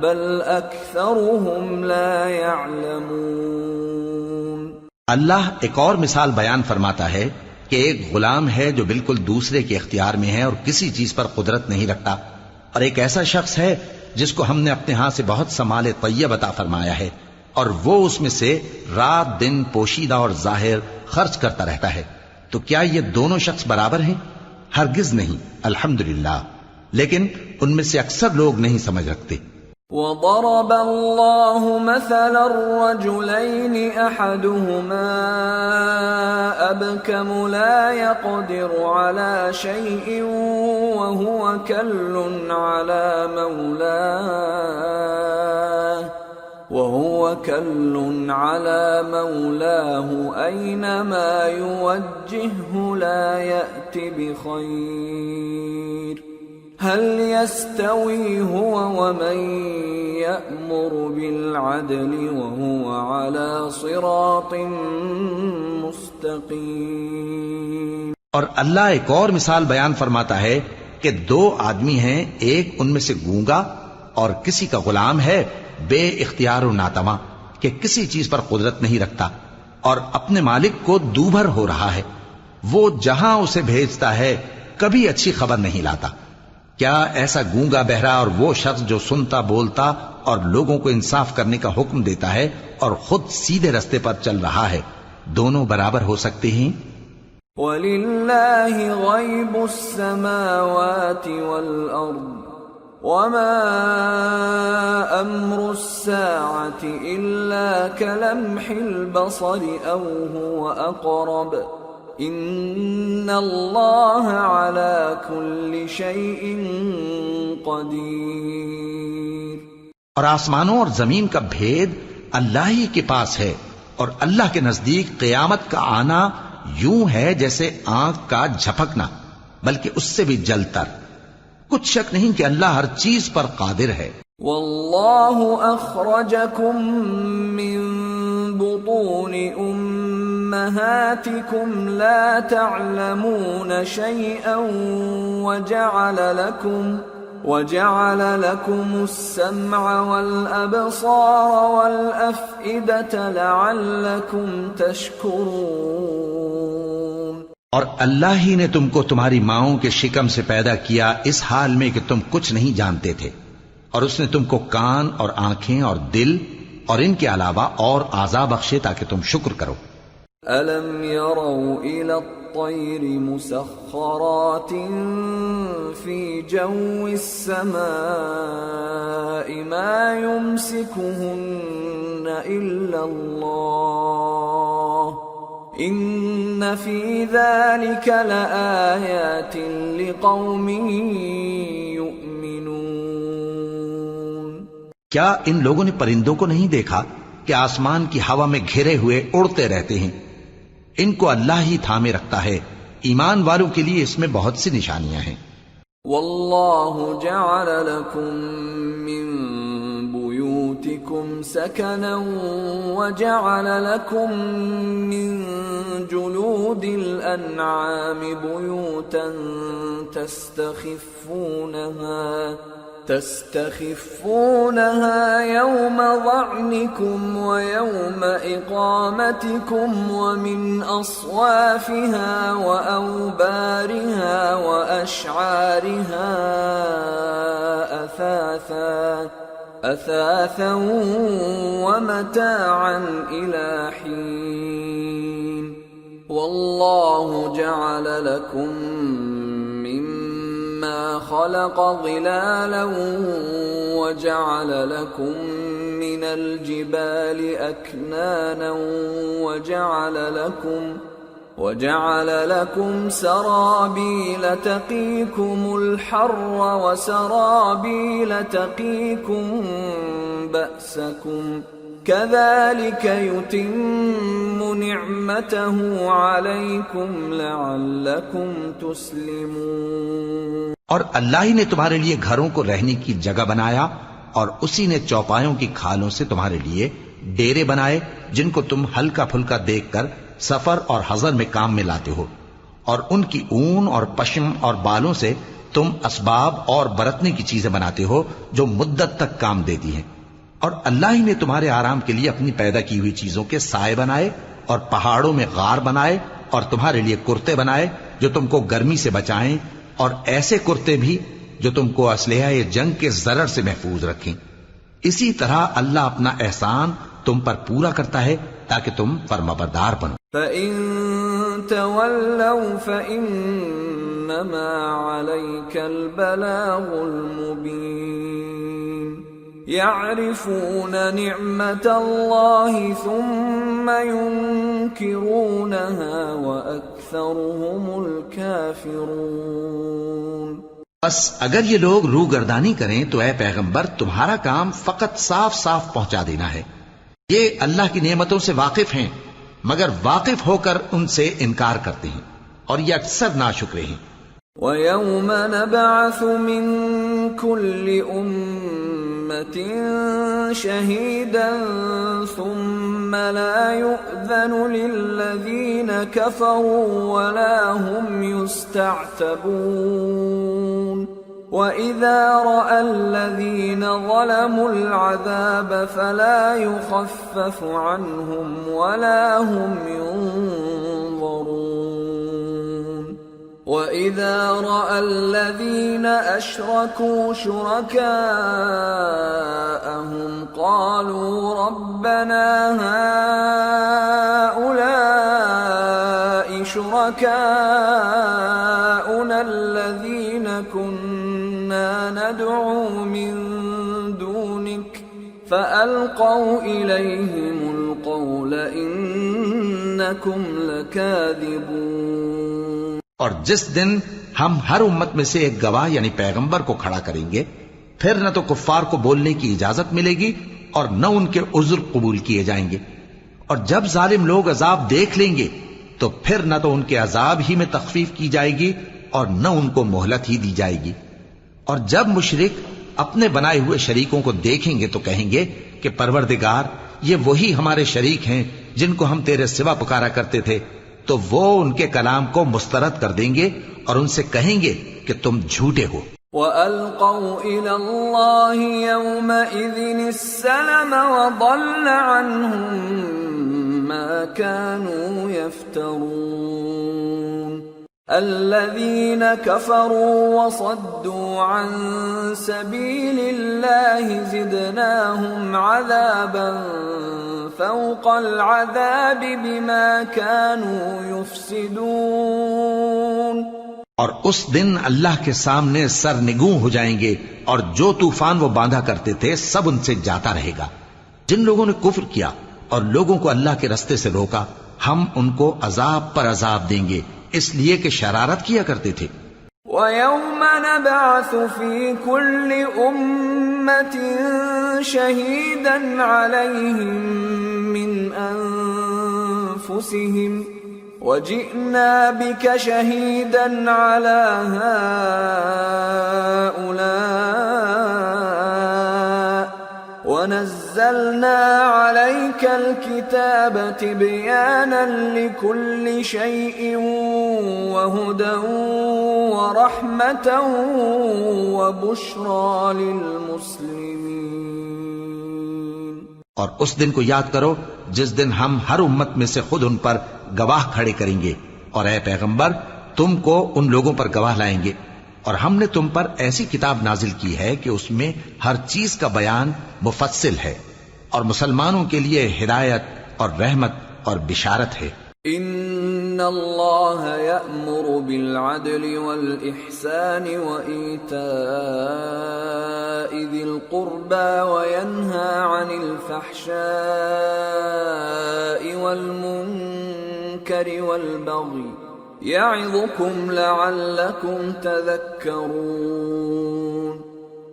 بل أكثرهم لا يعلمون۔ اللہ ایک اور مثال بیان فرماتا ہے کہ ایک غلام ہے جو بالکل دوسرے کے اختیار میں ہے اور کسی چیز پر قدرت نہیں رکھتا، اور ایک ایسا شخص ہے جس کو ہم نے اپنے ہاں سے بہت سا مال طیب عطا فرمایا ہے اور وہ اس میں سے رات دن پوشیدہ اور ظاہر خرچ کرتا رہتا ہے، تو کیا یہ دونوں شخص برابر ہیں؟ ہرگز نہیں، الحمدللہ، لیکن ان میں سے اکثر لوگ نہیں سمجھ رکھتے۔ وضرب الله مثلا الرجلين أحدهما أبكم لا يقدر على شيء وهو كل على مولاه أينما يوجهه لا يأت بخير هل يستوي هو ومن يأمر بالعدل وهو على صراط مستقيم۔ اور اللہ ایک اور مثال بیان فرماتا ہے کہ دو آدمی ہیں، ایک ان میں سے گونگا اور کسی کا غلام ہے بے اختیار و ناتواں کہ کسی چیز پر قدرت نہیں رکھتا اور اپنے مالک کو دوبھر ہو رہا ہے، وہ جہاں اسے بھیجتا ہے کبھی اچھی خبر نہیں لاتا۔ کیا ایسا گونگا بہرا اور وہ شخص جو سنتا بولتا اور لوگوں کو انصاف کرنے کا حکم دیتا ہے اور خود سیدھے رستے پر چل رہا ہے، دونوں برابر ہو سکتے ہیں؟ وَلِلَّهِ غَيْبُ السَّمَاوَاتِ وَالْأَرْضِ وما أمر الساعة إلا كلمح البصر أو هو أقرب إن الله على كل شيء قدير۔ اور آسمانوں اور زمین کا بھید اللہ ہی کے پاس ہے، اور اللہ کے نزدیک قیامت کا آنا یوں ہے جیسے آنکھ کا جھپکنا، بلکہ اس سے بھی جل تر۔ کچھ شک نہیں کہ اللہ ہر چیز پر قادر ہے۔ واللہ اخرجکم من بطون امہاتکم لا تعلمون شیئا وجعل لكم السمع والأبصار والأفئدة لعلكم تشکرون۔ اور اللہ ہی نے تم کو تمہاری ماؤں کے شکم سے پیدا کیا اس حال میں کہ تم کچھ نہیں جانتے تھے، اور اس نے تم کو کان اور آنکھیں اور دل اور ان کے علاوہ اور اعضاء بخشے تاکہ تم شکر کرو۔ أَلَمْ يَرَوْا إِلَى الطَّيْرِ مُسَخَّرَاتٍ فِي جَوِّ السَّمَاءِ مَا يُمْسِكُهُنَّ إِلَّا اللَّهُ إِنَّ فِي ذَلِكَ لَآيَاتٍ لِقَوْمٍ يُؤْمِنُونَ۔ کیا ان لوگوں نے پرندوں کو نہیں دیکھا کہ آسمان کی ہوا میں گھرے ہوئے اڑتے رہتے ہیں؟ ان کو اللہ ہی تھامے رکھتا ہے، ایمان والوں کے لیے اس میں بہت سی نشانیاں ہیں۔ واللہ جعل لکم من بیوتکم سکنا وجعل لکم من جلود الانعام بیوتا تستخفونها يوم ظعنكم ويوم إقامتكم ومن أصوافها وأوبارها وأشعارها أثاثا ومتاعا إلى حين والله جعل لكم مما خلق ظلالا وجعل لكم من الجبال أكنانا وجعل لكم سرابيل تقيكم الحر وسرابيل تقيكم بأسكم كذلك يتم نعمته عليكم لعلكم تسلمون۔ اور اللہ ہی نے تمہارے لیے گھروں کو رہنے کی جگہ بنایا، اور اسی نے چوپایوں کی کھالوں سے تمہارے لیے ڈیرے بنائے جن کو تم ہلکا پھلکا دیکھ کر سفر اور حضر میں کام میں لاتے ہو، اور ان کی اون اور پشم اور بالوں سے تم اسباب اور برتنے کی چیزیں بناتے ہو جو مدت تک کام دیتی ہیں۔ اور اللہ ہی نے تمہارے آرام کے لیے اپنی پیدا کی ہوئی چیزوں کے سائے بنائے، اور پہاڑوں میں غار بنائے، اور تمہارے لیے کرتے بنائے جو تم کو گرمی سے بچائیں، اور ایسے کرتے بھی جو تم کو اسلحہ جنگ کے ضرر سے محفوظ رکھیں۔ اسی طرح اللہ اپنا احسان تم پر پورا کرتا ہے تاکہ تم فرمانبردار بنو۔ فَإِن تَوَلَّوْا فَإِنَّمَا عَلَيْكَ الْبَلَاغُ الْمُبِينُ يَعْرِفُونَ نِعْمَةَ اللَّهِ ثُمَّ يُنْكِرُونَهَا وَأَكْثَرُهُمُ الْكَافِرُونَ۔ بس اگر یہ لوگ روگردانی کریں تو اے پیغمبر تمہارا کام فقط صاف صاف پہنچا دینا ہے۔ یہ اللہ کی نعمتوں سے واقف ہیں مگر واقف ہو کر ان سے انکار کرتے ہیں، اور یہ اکثر ناشکرے ہیں۔ وَيَوْمَ نَبْعَثُ مِن كُلِّ أُمَّةٍ شَهِيدًا ثُمَّ لَا يُؤْذَنُ لِلَّذِينَ كَفَرُوا وَلَا هُمْ يُسْتَعْتَبُونَ وَإِذَا رَأَى الَّذِينَ ظَلَمُوا الْعَذَابَ فَلَا يُخَفَّفُ عَنْهُمْ وَلَا هُمْ يُنظَرُونَ وَإِذَا رَأَى الَّذِينَ أَشْرَكُوا شُرَكَاءَهُمْ قَالُوا رَبَّنَا هَؤُلَاءِ شُرَكَاؤُنَا الَّذِينَ كُنَّا ما ندعو من دونك فألقوا إليهم القول إنكم لكاذبون۔ اور جس دن ہم ہر امت میں سے ایک گواہ یعنی پیغمبر کو کھڑا کریں گے، پھر نہ تو کفار کو بولنے کی اجازت ملے گی اور نہ ان کے عذر قبول کیے جائیں گے، اور جب ظالم لوگ عذاب دیکھ لیں گے تو پھر نہ تو ان کے عذاب ہی میں تخفیف کی جائے گی اور نہ ان کو مہلت ہی دی جائے گی۔ اور جب مشرک اپنے بنائے ہوئے شریکوں کو دیکھیں گے تو کہیں گے کہ پروردگار، یہ وہی ہمارے شریک ہیں جن کو ہم تیرے سوا پکارا کرتے تھے، تو وہ ان کے کلام کو مسترد کر دیں گے اور ان سے کہیں گے کہ تم جھوٹے ہو۔ وَأَلْقَوْا إِلَى اللَّهِ يَوْمَئِذٍ السَّلَمَ وَضَلَّ عَنْهُمْ مَا كَانُوا يَفْتَرُونَ۔ الَّذِينَ كَفَرُوا وَصَدُّوا عَن سَبِيلِ اللَّهِ زِدْنَاهُمْ عَذَابًا فَوْقَ الْعَذَابِ بِمَا كَانُوا يُفْسِدُونَ۔ اور اس دن اللہ کے سامنے سر نگوں ہو جائیں گے، اور جو طوفان وہ باندھا کرتے تھے سب ان سے جاتا رہے گا۔ جن لوگوں نے کفر کیا اور لوگوں کو اللہ کے رستے سے روکا، ہم ان کو عذاب پر عذاب دیں گے، اس لیے کہ شرارت کیا کرتے تھے۔ وَيَوْمَ نَبْعَثُ فِي كُلِّ أُمَّةٍ شَهِيدًا عَلَيْهِمْ مِنْ أَنفُسِهِمْ وَجِئْنَا بِكَ شَهِيدًا عَلَى هَؤُلَاءِ وَنَزَّلْنَا عَلَيْكَ الْكِتَابَ تِبْيَانًا لِكُلِّ شَيْءٍ وَهُدًى وَرَحْمَةً وَبُشْرَى لِلْمُسْلِمِينَ۔ اور اس دن کو یاد کرو جس دن ہم ہر امت میں سے خود ان پر گواہ کھڑے کریں گے، اور اے پیغمبر تم کو ان لوگوں پر گواہ لائیں گے، اور ہم نے تم پر ایسی کتاب نازل کی ہے کہ اس میں ہر چیز کا بیان مفصل ہے، اور مسلمانوں کے لیے ہدایت اور رحمت اور بشارت ہے۔ ان اللہ یأمر بالعدل والإحسان وإیتاء ذی القربى وینہى عن الفحشاء والمنکر والبغی یعظکم لعلکم تذکرون۔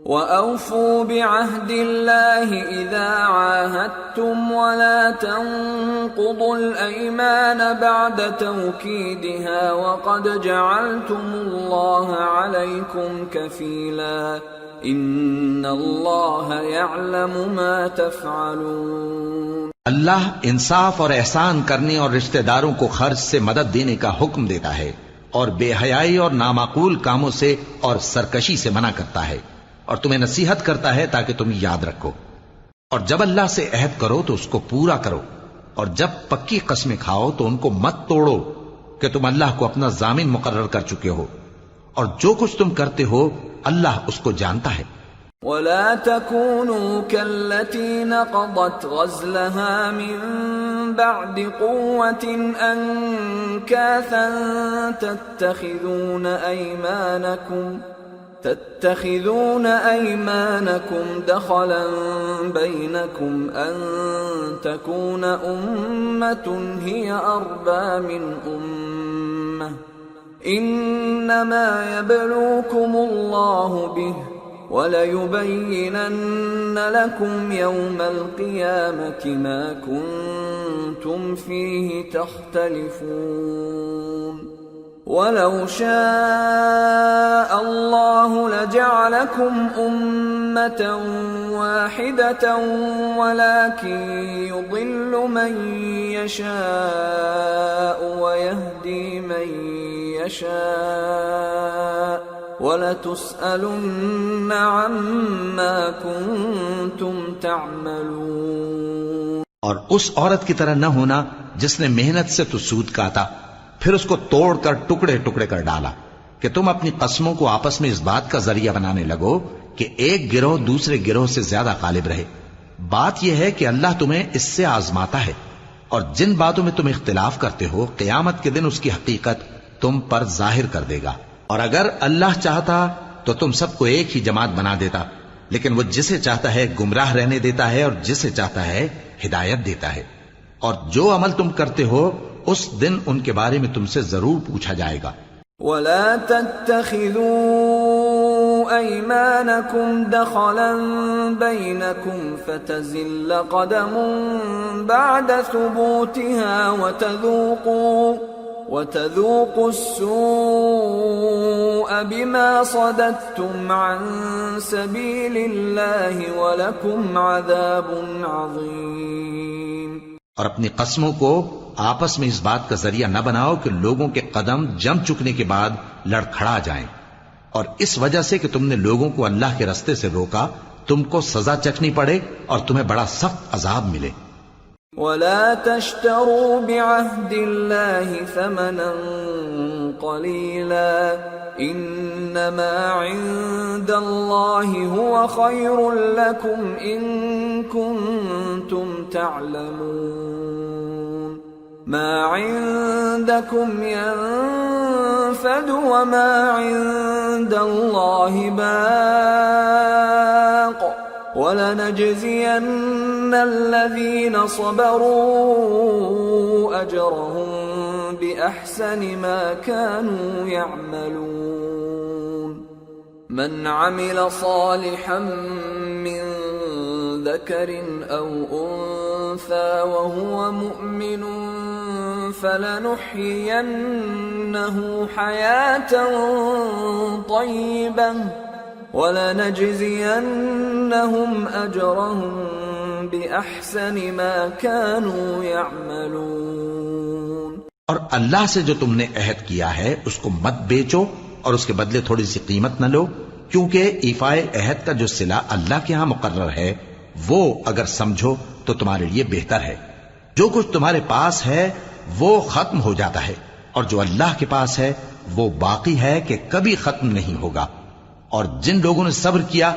وَأَوْفُوا بِعَهْدِ اللَّهِ إِذَا عَاهَدتُّمْ وَلَا تَنقُضُوا الْأَيْمَانَ بَعْدَ تَوْكِيدِهَا وَقَدْ جَعَلْتُمُ اللَّهَ عَلَيْكُمْ كَفِيلًا إِنَّ اللَّهَ يَعْلَمُ مَا تَفْعَلُونَ۔ اللہ انصاف اور احسان کرنے اور رشتہ داروں کو خرچ سے مدد دینے کا حکم دیتا ہے، اور بے حیائی اور نامعقول کاموں سے اور سرکشی سے منع کرتا ہے، اور تمہیں نصیحت کرتا ہے تاکہ تم یاد رکھو۔ اور جب اللہ سے عہد کرو تو اس کو پورا کرو، اور جب پکی قسمیں کھاؤ تو ان کو مت توڑو کہ تم اللہ کو اپنا ضامن مقرر کر چکے ہو، اور جو کچھ تم کرتے ہو اللہ اس کو جانتا ہے۔ وَلَا تَكُونُوا كَالَّتِي نَقَضَتْ غَزْلَهَا مِن بَعْدِ قُوَّةٍ أَنكَاثًا تَتَّخِذُونَ أَيْمَانَكُمْ دَخَلًا بَيْنَكُمْ أَن تَكُونَ أُمَّةٌ هِيَ أَرْبَى مِنْ أُمَّةٍ إِنَّمَا يَبْلُوكُمُ اللَّهُ بِهِ وَلَيُبَيِّنَنَّ لَكُمْ يَوْمَ الْقِيَامَةِ مَا كُنتُمْ فِيهِ تَخْتَلِفُونَ۔ وَلَوْ شَاءَ اللَّهُ لَجَعَلَكُمْ أُمَّةً وَاحِدَةً وَلَكِنْ يُضِلُّ مَنْ يَشَاءُ وَيَهْدِي مَنْ يَشَاءُ وَلَتُسْأَلُنَّ عَمَّا كُنْتُمْ تَعْمَلُونَ۔ اور اس عورت کی طرح نہ ہونا جس نے محنت سے تو سود کاتا پھر اس کو توڑ کر ٹکڑے ٹکڑے کر ڈالا، کہ تم اپنی قسموں کو آپس میں اس بات کا ذریعہ بنانے لگو کہ ایک گروہ دوسرے گروہ سے زیادہ غالب رہے۔ بات یہ ہے کہ اللہ تمہیں اس سے آزماتا ہے، اور جن باتوں میں تم اختلاف کرتے ہو قیامت کے دن اس کی حقیقت تم پر ظاہر کر دے گا۔ اور اگر اللہ چاہتا تو تم سب کو ایک ہی جماعت بنا دیتا، لیکن وہ جسے چاہتا ہے گمراہ رہنے دیتا ہے اور جسے چاہتا ہے ہدایت دیتا ہے۔ اور جو عمل تم کرتے ہو اس دن ان کے بارے میں تم سے ضرور پوچھا جائے گا۔ ولا تتخذوا أيمانكم دخلا بينكم فتزل قدم بعد ثبوتها وتذوقوا السوء بما صددتم عن سبيل الله ولكم عذاب عظيم۔ اور اپنی قسموں کو آپس میں اس بات کا ذریعہ نہ بناؤ کہ لوگوں کے قدم جم چکنے کے بعد لڑکھڑا جائیں، اور اس وجہ سے کہ تم نے لوگوں کو اللہ کے رستے سے روکا تم کو سزا چکھنی پڑے اور تمہیں بڑا سخت عذاب ملے۔ ولا تشتروا بعهد الله ثمنا قليلا انما عند الله هو خير لكم ان كنتم تعلمون ما عندكم ينفد وما عند الله باق وَلَنَجْزِيَنَّ الَّذِينَ صَبَرُوا أَجْرَهُمْ بِأَحْسَنِ مَا كَانُوا يَعْمَلُونَ مَنْ عَمِلَ صَالِحًا مِّن ذَكَرٍ أَوْ أُنثَى وَهُوَ مُؤْمِنٌ فَلَنُحْيِيَنَّهُ حَيَاةً طَيِّبَةً وَلَنَجْزِيَنَّهُمْ أَجْرَهُمْ بِأَحْسَنِ مَا كَانُوا يَعْمَلُونَ۔ اور اللہ سے جو تم نے عہد کیا ہے اس کو مت بیچو اور اس کے بدلے تھوڑی سی قیمت نہ لو، کیونکہ ایفائے عہد کا جو صلہ اللہ کے ہاں مقرر ہے وہ اگر سمجھو تو تمہارے لیے بہتر ہے۔ جو کچھ تمہارے پاس ہے وہ ختم ہو جاتا ہے، اور جو اللہ کے پاس ہے وہ باقی ہے کہ کبھی ختم نہیں ہوگا۔ اور جن لوگوں نے صبر کیا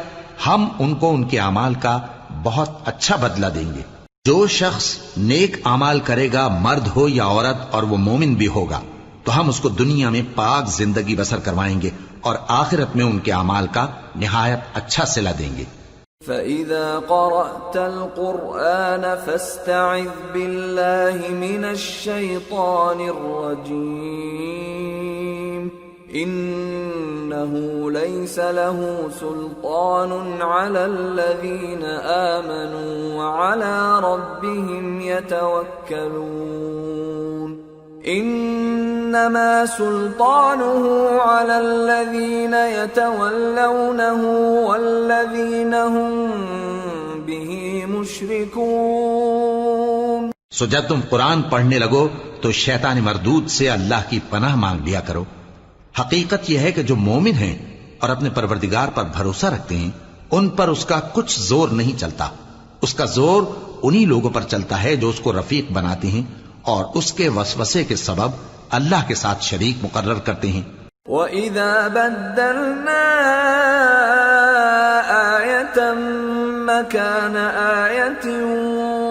ہم ان کو ان کے اعمال کا بہت اچھا بدلہ دیں گے۔ جو شخص نیک اعمال کرے گا مرد ہو یا عورت اور وہ مومن بھی ہوگا تو ہم اس کو دنیا میں پاک زندگی بسر کروائیں گے اور آخرت میں ان کے اعمال کا نہایت اچھا صلہ دیں گے۔ فَإِذَا قَرَأْتَ الْقُرْآنَ فَاسْتَعِذْ بِاللَّهِ مِنَ الشَّيْطَانِ الرَّجِيمِ إِنَّهُ لَيْسَ لَهُ سُلْطَانٌ عَلَى الَّذِينَ آمَنُوا وَعَلَى رَبِّهِمْ يَتَوَكَّلُونَ إِنَّمَا سُلْطَانُهُ عَلَى الَّذِينَ يَتَوَلَّوْنَهُ وَالَّذِينَ هُمْ بِهِ مُشْرِكُونَ۔ سو جب تم قرآن پڑھنے لگو تو شیطان مردود سے اللہ کی پناہ مانگ لیا کرو۔ حقیقت یہ ہے کہ جو مومن ہیں اور اپنے پروردگار پر بھروسہ رکھتے ہیں ان پر اس کا کچھ زور نہیں چلتا، اس کا زور انہی لوگوں پر چلتا ہے جو اس کو رفیق بناتے ہیں اور اس کے وسوسے کے سبب اللہ کے ساتھ شریک مقرر کرتے ہیں۔ وَإِذَا بَدَّلْنَا آيَةً مَكَانَ آيَةٍ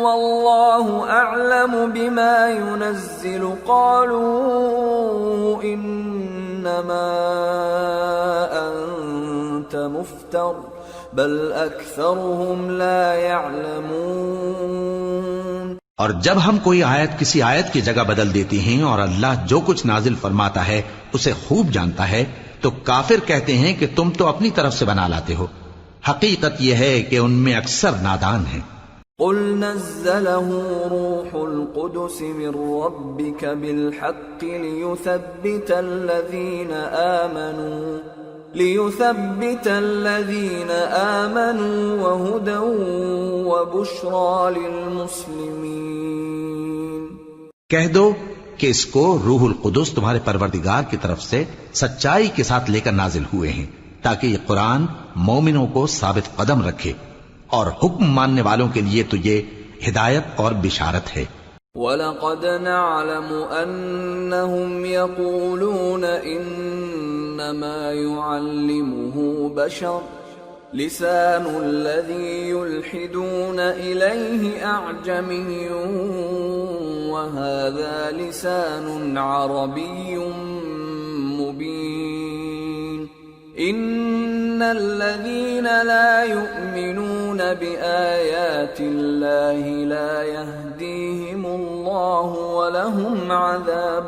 وَاللَّهُ أَعْلَمُ بِمَا يُنَزِّلُ قَالُوا إِنَّمَا أَنْتَ مُفْتَرٍ بَلْ أَكْثَرُهُمْ لَا يَعْلَمُونَ۔ اور جب ہم کوئی آیت کسی آیت کی جگہ بدل دیتی ہیں اور اللہ جو کچھ نازل فرماتا ہے اسے خوب جانتا ہے تو کافر کہتے ہیں کہ تم تو اپنی طرف سے بنا لاتے ہو، حقیقت یہ ہے کہ ان میں اکثر نادان ہیں۔ قُلْ نَزَّلَهُ رُوحُ الْقُدُسِ مِنْ رَبِّكَ بِالْحَقِّ لِيُثَبِّتَ الَّذِينَ آمَنُوا وَهُدًى وَبُشْرَى لِلْمُسْلِمِينَ۔ کہہ دو کہ اس کو روح القدس تمہارے پروردگار کی طرف سے سچائی کے ساتھ لے کر نازل ہوئے ہیں تاکہ یہ قرآن مومنوں کو ثابت قدم رکھے، اور حکم ماننے والوں کے لیے تو یہ ہدایت اور بشارت ہے۔ وَلَقَدْ نَعْلَمُ أَنَّهُمْ يَقُولُونَ إِنَّمَا يُعَلِّمُهُ بَشَرٌ لِسَانُ الَّذِي يُلْحِدُونَ إِلَيْهِ أَعْجَمِيٌّ وَهَذَا لِسَانٌ عَرَبِيٌّ مُبِينٌ الذين لا يؤمنون بآيات الله لا يهديهم الله ولهم عذاب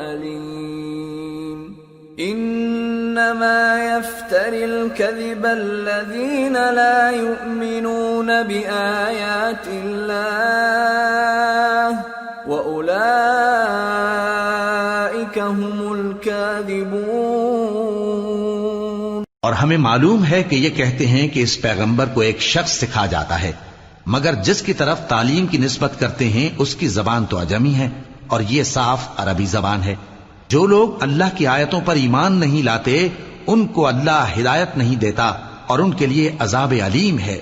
أليم إنما يفتري الكذب الذين لا يؤمنون بآيات الله وأولئك هم الكاذبون۔ اور ہمیں معلوم ہے کہ یہ کہتے ہیں کہ اس پیغمبر کو ایک شخص سکھا جاتا ہے، مگر جس کی طرف تعلیم کی نسبت کرتے ہیں اس کی زبان تو عجمی ہے اور یہ صاف عربی زبان ہے۔ جو لوگ اللہ کی آیتوں پر ایمان نہیں لاتے ان کو اللہ ہدایت نہیں دیتا اور ان کے لیے عذاب علیم ہے۔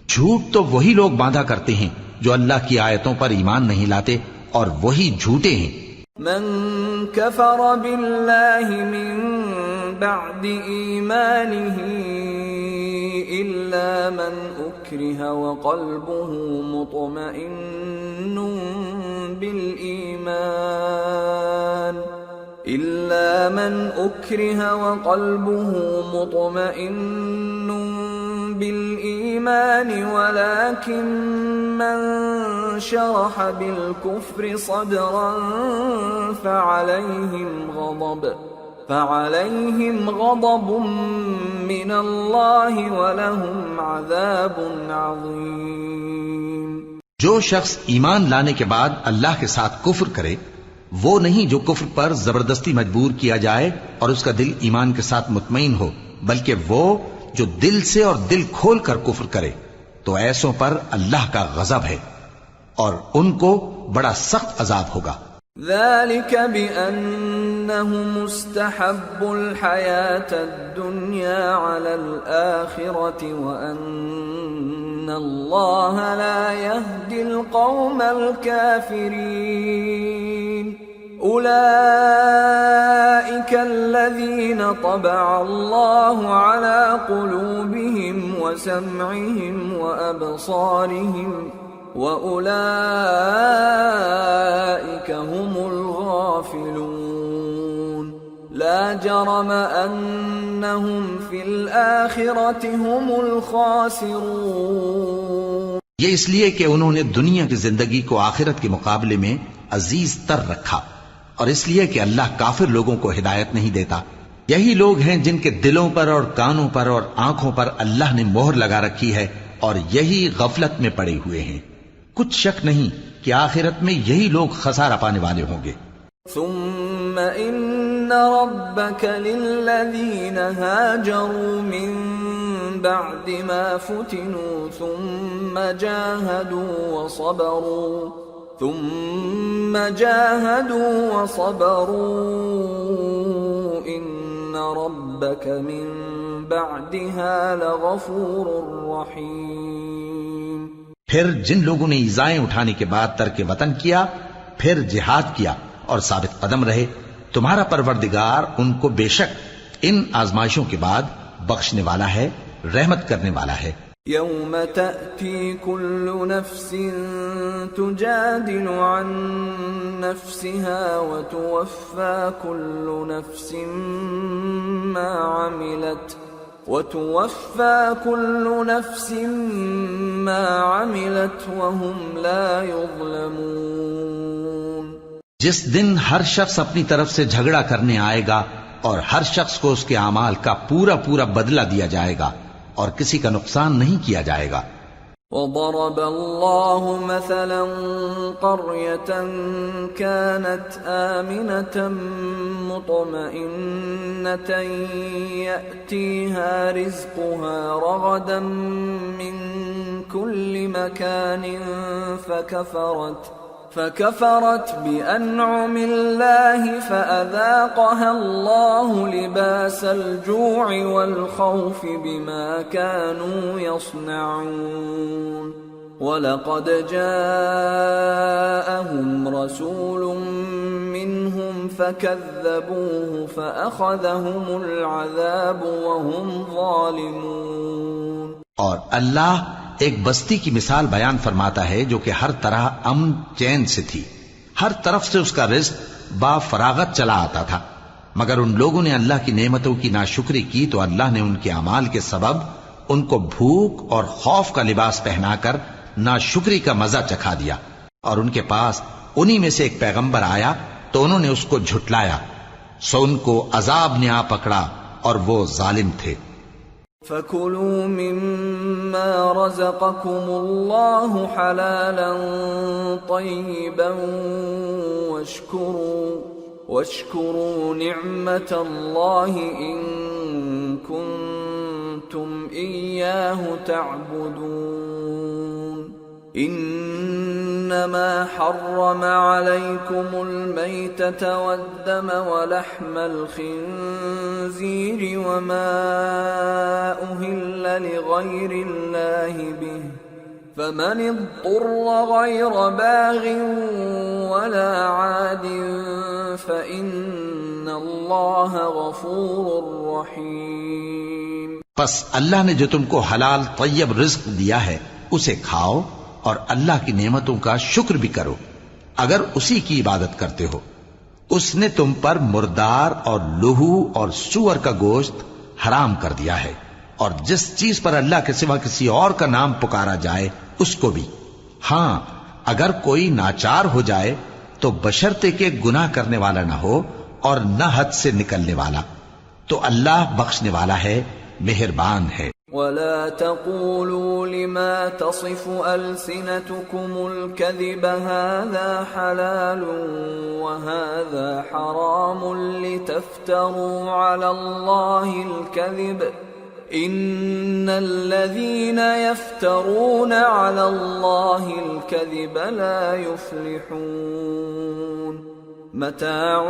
جھوٹ تو وہی لوگ باندھا کرتے ہیں جو اللہ کی آیتوں پر ایمان نہیں لاتے اور وہی جھوٹے ہیں۔ من كفر بالله من بعد إيمانه إلا من أكره وقلبه مطمئن بالإيمان ولكن من شرح بالكفر صدرا فعليهم غضب من الله ولهم عذاب عظيم۔ جو شخص ایمان لانے کے بعد اللہ کے ساتھ کفر کرے وہ نہیں جو کفر پر زبردستی مجبور کیا جائے اور اس کا دل ایمان کے ساتھ مطمئن ہو، بلکہ وہ جو دل سے اور دل کھول کر کفر کرے، تو ایسوں پر اللہ کا غضب ہے اور ان کو بڑا سخت عذاب ہوگا۔ ذلك بأنهم استحبوا الحياة الدنيا على الآخرة وأن الله لا يهدي القوم الكافرين أولئك الذين طبع الله على قلوبهم وسمعهم وأبصارهم وَأُولَئِكَ هُمُ الْغَافِلُونَ لَا جَرَمَ أَنَّهُمْ فِي الْآخِرَةِ هُمُ الْخَاسِرُونَ۔ یہ اس لیے کہ انہوں نے دنیا کی زندگی کو آخرت کے مقابلے میں عزیز تر رکھا، اور اس لیے کہ اللہ کافر لوگوں کو ہدایت نہیں دیتا۔ یہی لوگ ہیں جن کے دلوں پر اور کانوں پر اور آنکھوں پر اللہ نے مہر لگا رکھی ہے، اور یہی غفلت میں پڑے ہوئے ہیں۔ کچھ شک نہیں کہ آخرت میں یہی لوگ خسارہ پانے والے ہوں گے۔ ثم ان ربك للذين هاجروا من بعد ما فتنوا ثم جاهدوا وصبروا ان ربك من بعدها لغفور رحيم۔ پھر جن لوگوں نے ایذائیں اٹھانے کے بعد ترک وطن کیا، پھر جہاد کیا اور ثابت قدم رہے، تمہارا پروردگار ان کو بے شک ان آزمائشوں کے بعد بخشنے والا ہے، رحمت کرنے والا ہے۔ یوم تأتی کل نفس تجادل عن نفسها وتوفى كل نفس ما عملت وهم لا يظلمون۔ جس دن ہر شخص اپنی طرف سے جھگڑا کرنے آئے گا اور ہر شخص کو اس کے اعمال کا پورا پورا بدلہ دیا جائے گا اور کسی کا نقصان نہیں کیا جائے گا۔ وضرب الله مثلا قرية كانت آمنة مطمئنة يأتيها رزقها رغدا من كل مكان فكفرت بأنعم الله فأذاقها الله لباس الجوع والخوف بما كانوا يصنعون ولقد جاءهم رسول منهم فكذبوه فأخذهم العذاب وهم ظالمون۔ اور اللہ ایک بستی کی مثال بیان فرماتا ہے جو کہ ہر طرح امن چین سے تھی، ہر طرف سے اس کا رزق با فراغت چلا آتا تھا، مگر ان لوگوں نے اللہ کی نعمتوں کی ناشکری کی تو اللہ نے ان کے اعمال کے سبب ان کو بھوک اور خوف کا لباس پہنا کر ناشکری کا مزہ چکھا دیا، اور ان کے پاس انہی میں سے ایک پیغمبر آیا تو انہوں نے اس کو جھٹلایا، سو ان کو عذاب نے آ پکڑا اور وہ ظالم تھے۔ فَكُلُوا مِمَّا رَزَقَكُمُ اللَّهُ حَلَالًا طَيِّبًا وَاشْكُرُوا نِعْمَةَ اللَّهِ إِن كُنتُمْ إِيَّاهُ تَعْبُدُونَ إِنَّمَا حَرَّمَ عَلَيْكُمُ الْمَيْتَةَ وَالدَّمَ وَلَحْمَ الْخِنزِيرِ وَمَا أُهِلَّ لِغَيْرِ اللَّهِ بِهِ فَمَنِ اضْطُرَّ غَيْرَ بَاغٍ وَلَا عَادٍ فَإِنَّ اللَّهَ غَفُورٌ رَحِيمٌ۔ پس اللہ نے جو تم کو حلال طیب رزق دیا ہے اسے کھاؤ اور اللہ کی نعمتوں کا شکر بھی کرو اگر اسی کی عبادت کرتے ہو۔ اس نے تم پر مردار اور لہو اور سور کا گوشت حرام کر دیا ہے، اور جس چیز پر اللہ کے سوا کسی اور کا نام پکارا جائے اس کو بھی۔ ہاں اگر کوئی ناچار ہو جائے تو بشرطے کہ گناہ کرنے والا نہ ہو اور نہ حد سے نکلنے والا، تو اللہ بخشنے والا ہے، مہربان ہے۔ وَلَا تَقُولُوا لِمَا تَصِفُ أَلْسِنَتُكُمُ الْكَذِبَ هَذَا حَلَالٌ وَهَذَا حَرَامٌ لِتَفْتَرُوا عَلَى اللَّهِ الْكَذِبَ إِنَّ الَّذِينَ يَفْتَرُونَ عَلَى اللَّهِ الْكَذِبَ لَا يُفْلِحُونَ متاع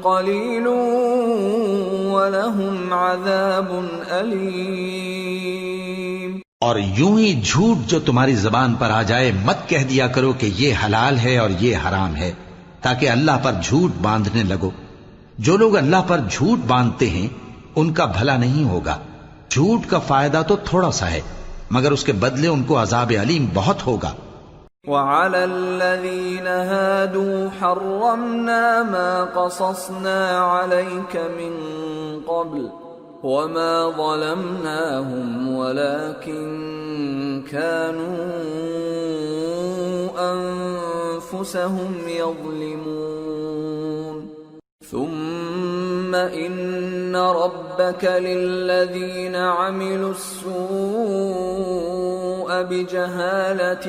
قلیل ولہم عذاب علیم۔ اور یوں ہی جھوٹ جو تمہاری زبان پر آ جائے مت کہہ دیا کرو کہ یہ حلال ہے اور یہ حرام ہے، تاکہ اللہ پر جھوٹ باندھنے لگو۔ جو لوگ اللہ پر جھوٹ باندھتے ہیں ان کا بھلا نہیں ہوگا۔ جھوٹ کا فائدہ تو تھوڑا سا ہے، مگر اس کے بدلے ان کو عذاب علیم بہت ہوگا۔ وَعَلَى الَّذِينَ هَادُوا حَرَّمْنَا مَا قَصَصْنَا عَلَيْكَ مِن قَبْلُ وَمَا ظَلَمْنَاهُمْ وَلَكِن كَانُوا أَنفُسَهُمْ يَظْلِمُونَ ثُمَّ إِنَّ رَبَّكَ لِلَّذِينَ عَمِلُوا السُّوءَ بِجَهَالَةٍ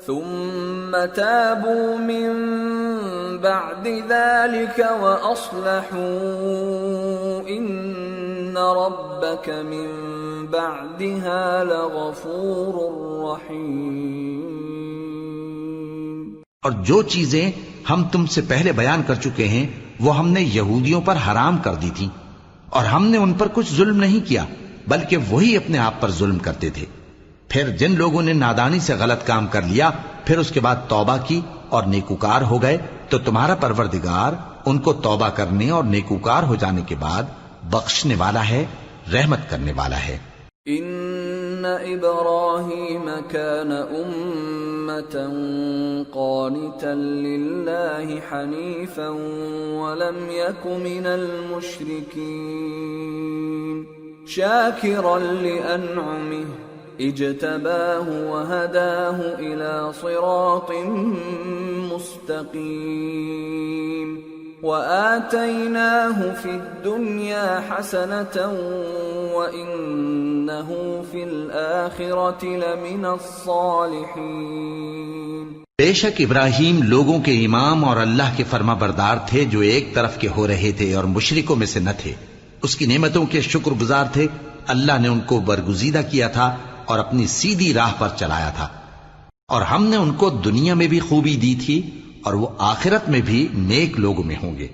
ثُمَّ تَابُوا مِن بَعْدِ ذَلِكَ وَأَصْلَحُوا إِنَّ رَبَّكَ مِن بَعْدِهَا لَغَفُورٌ رَّحِيمٌ۔ اور جو چیزیں ہم تم سے پہلے بیان کر چکے ہیں وہ ہم نے یہودیوں پر حرام کر دی تھی، اور ہم نے ان پر کچھ ظلم نہیں کیا بلکہ وہی اپنے آپ پر ظلم کرتے تھے۔ پھر جن لوگوں نے نادانی سے غلط کام کر لیا پھر اس کے بعد توبہ کی اور نیکوکار ہو گئے تو تمہارا پروردگار ان کو توبہ کرنے اور نیکوکار ہو جانے کے بعد بخشنے والا ہے، رحمت کرنے والا ہے۔ ان ابراہیم کان امة قانتا للہ حنیفا ولم یک من المشرکین شاکرا لانعمہ اجتباہ وہداہ الى صراط مستقیم وآتیناہ فی الدنیا حسنة وإنہ فی الآخرة لمن الصالحین۔ بے شک ابراہیم لوگوں کے امام اور اللہ کے فرما بردار تھے جو ایک طرف کے ہو رہے تھے اور مشرکوں میں سے نہ تھے۔ اس کی نعمتوں کے شکر گزار تھے۔ اللہ نے ان کو برگزیدہ کیا تھا اور اپنی سیدھی راہ پر چلایا تھا، اور ہم نے ان کو دنیا میں بھی خوبی دی تھی اور وہ آخرت میں بھی نیک لوگوں میں ہوں گے۔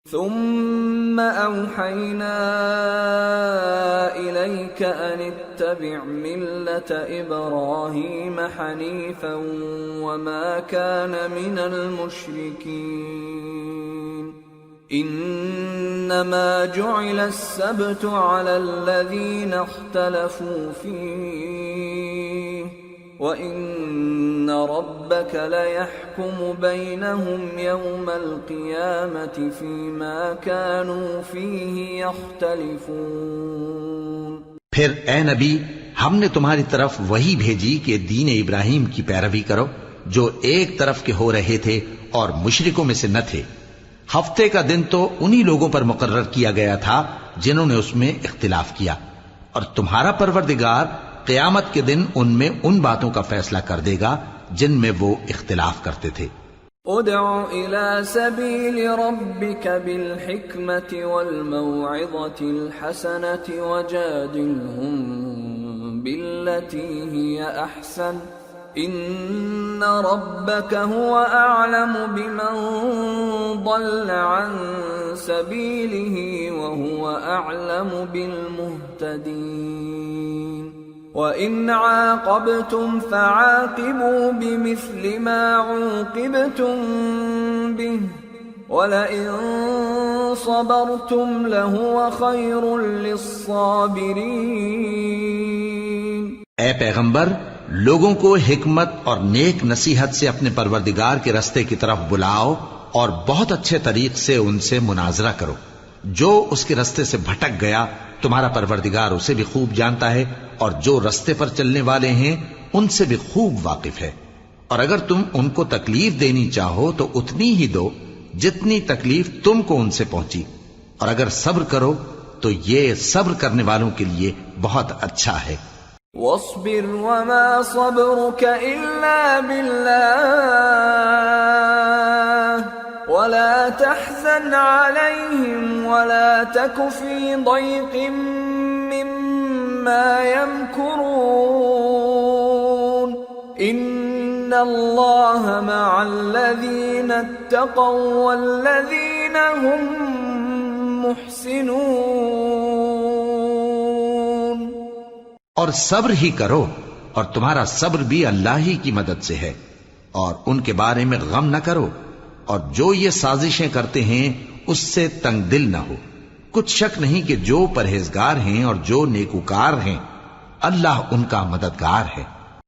ثم اوحینا الیک ان اتبع ملة ابراہیم حنیفا وما کان من المشرکین انما جعل السبت على الذین اختلفوا فیہ وَإِنَّ رَبَّكَ لَيَحْكُمُ بَيْنَهُمْ يَوْمَ الْقِيَامَةِ فِيمَا كَانُوا فِيهِ يَخْتَلِفُونَ۔ پھر اے نبی، ہم نے تمہاری طرف وہی بھیجی کہ دین ابراہیم کی پیروی کرو جو ایک طرف کے ہو رہے تھے اور مشرکوں میں سے نہ تھے۔ ہفتے کا دن تو انہی لوگوں پر مقرر کیا گیا تھا جنہوں نے اس میں اختلاف کیا، اور تمہارا پروردگار قیامت کے دن ان میں ان باتوں کا فیصلہ کر دے گا جن میں وہ اختلاف کرتے تھے۔ ادع الى سبيل ربك بالحكمة والموعظة الحسنة وجادلهم بالتي هي احسن ان ربك هو اعلم بمن ضل عن سبيله وهو اعلم بالمهتدين وَإِنْ عَاقَبْتُمْ فَعَاقِبُوا بِمِثْلِ مَا عُوقِبْتُمْ بِهِ وَلَئِنْ صَبَرْتُمْ لَهُوَ خَيْرٌ لِلصَّابِرِينَ۔ اے پیغمبر، لوگوں کو حکمت اور نیک نصیحت سے اپنے پروردگار کے رستے کی طرف بلاؤ اور بہت اچھے طریق سے ان سے مناظرہ کرو۔ جو اس کے رستے سے بھٹک گیا تمہارا پروردگار اسے بھی خوب جانتا ہے، اور جو رستے پر چلنے والے ہیں ان سے بھی خوب واقف ہے۔ اور اگر تم ان کو تکلیف دینی چاہو تو اتنی ہی دو جتنی تکلیف تم کو ان سے پہنچی، اور اگر صبر کرو تو یہ صبر کرنے والوں کے لیے بہت اچھا ہے۔ وَاصْبِرْ وَمَا صَبْرُكَ إِلَّا بِاللَّهِ وَلَا تَحْزَنْ عَلَيْهِمْ وَلَا تَكُ فِي ضَيْقٍ مِّمَّا يَمْكُرُونَ إِنَّ اللَّهَ مَعَ الَّذِينَ اتَّقَوْا وَالَّذِينَ هُمْ مُحْسِنُونَ۔ اور صبر ہی کرو، اور تمہارا صبر بھی اللہ ہی کی مدد سے ہے، اور ان کے بارے میں غم نہ کرو، اور جو یہ سازشیں کرتے ہیں اس سے تنگ دل نہ ہو۔ کچھ شک نہیں کہ جو پرہیزگار ہیں اور جو نیکوکار ہیں اللہ ان کا مددگار ہے۔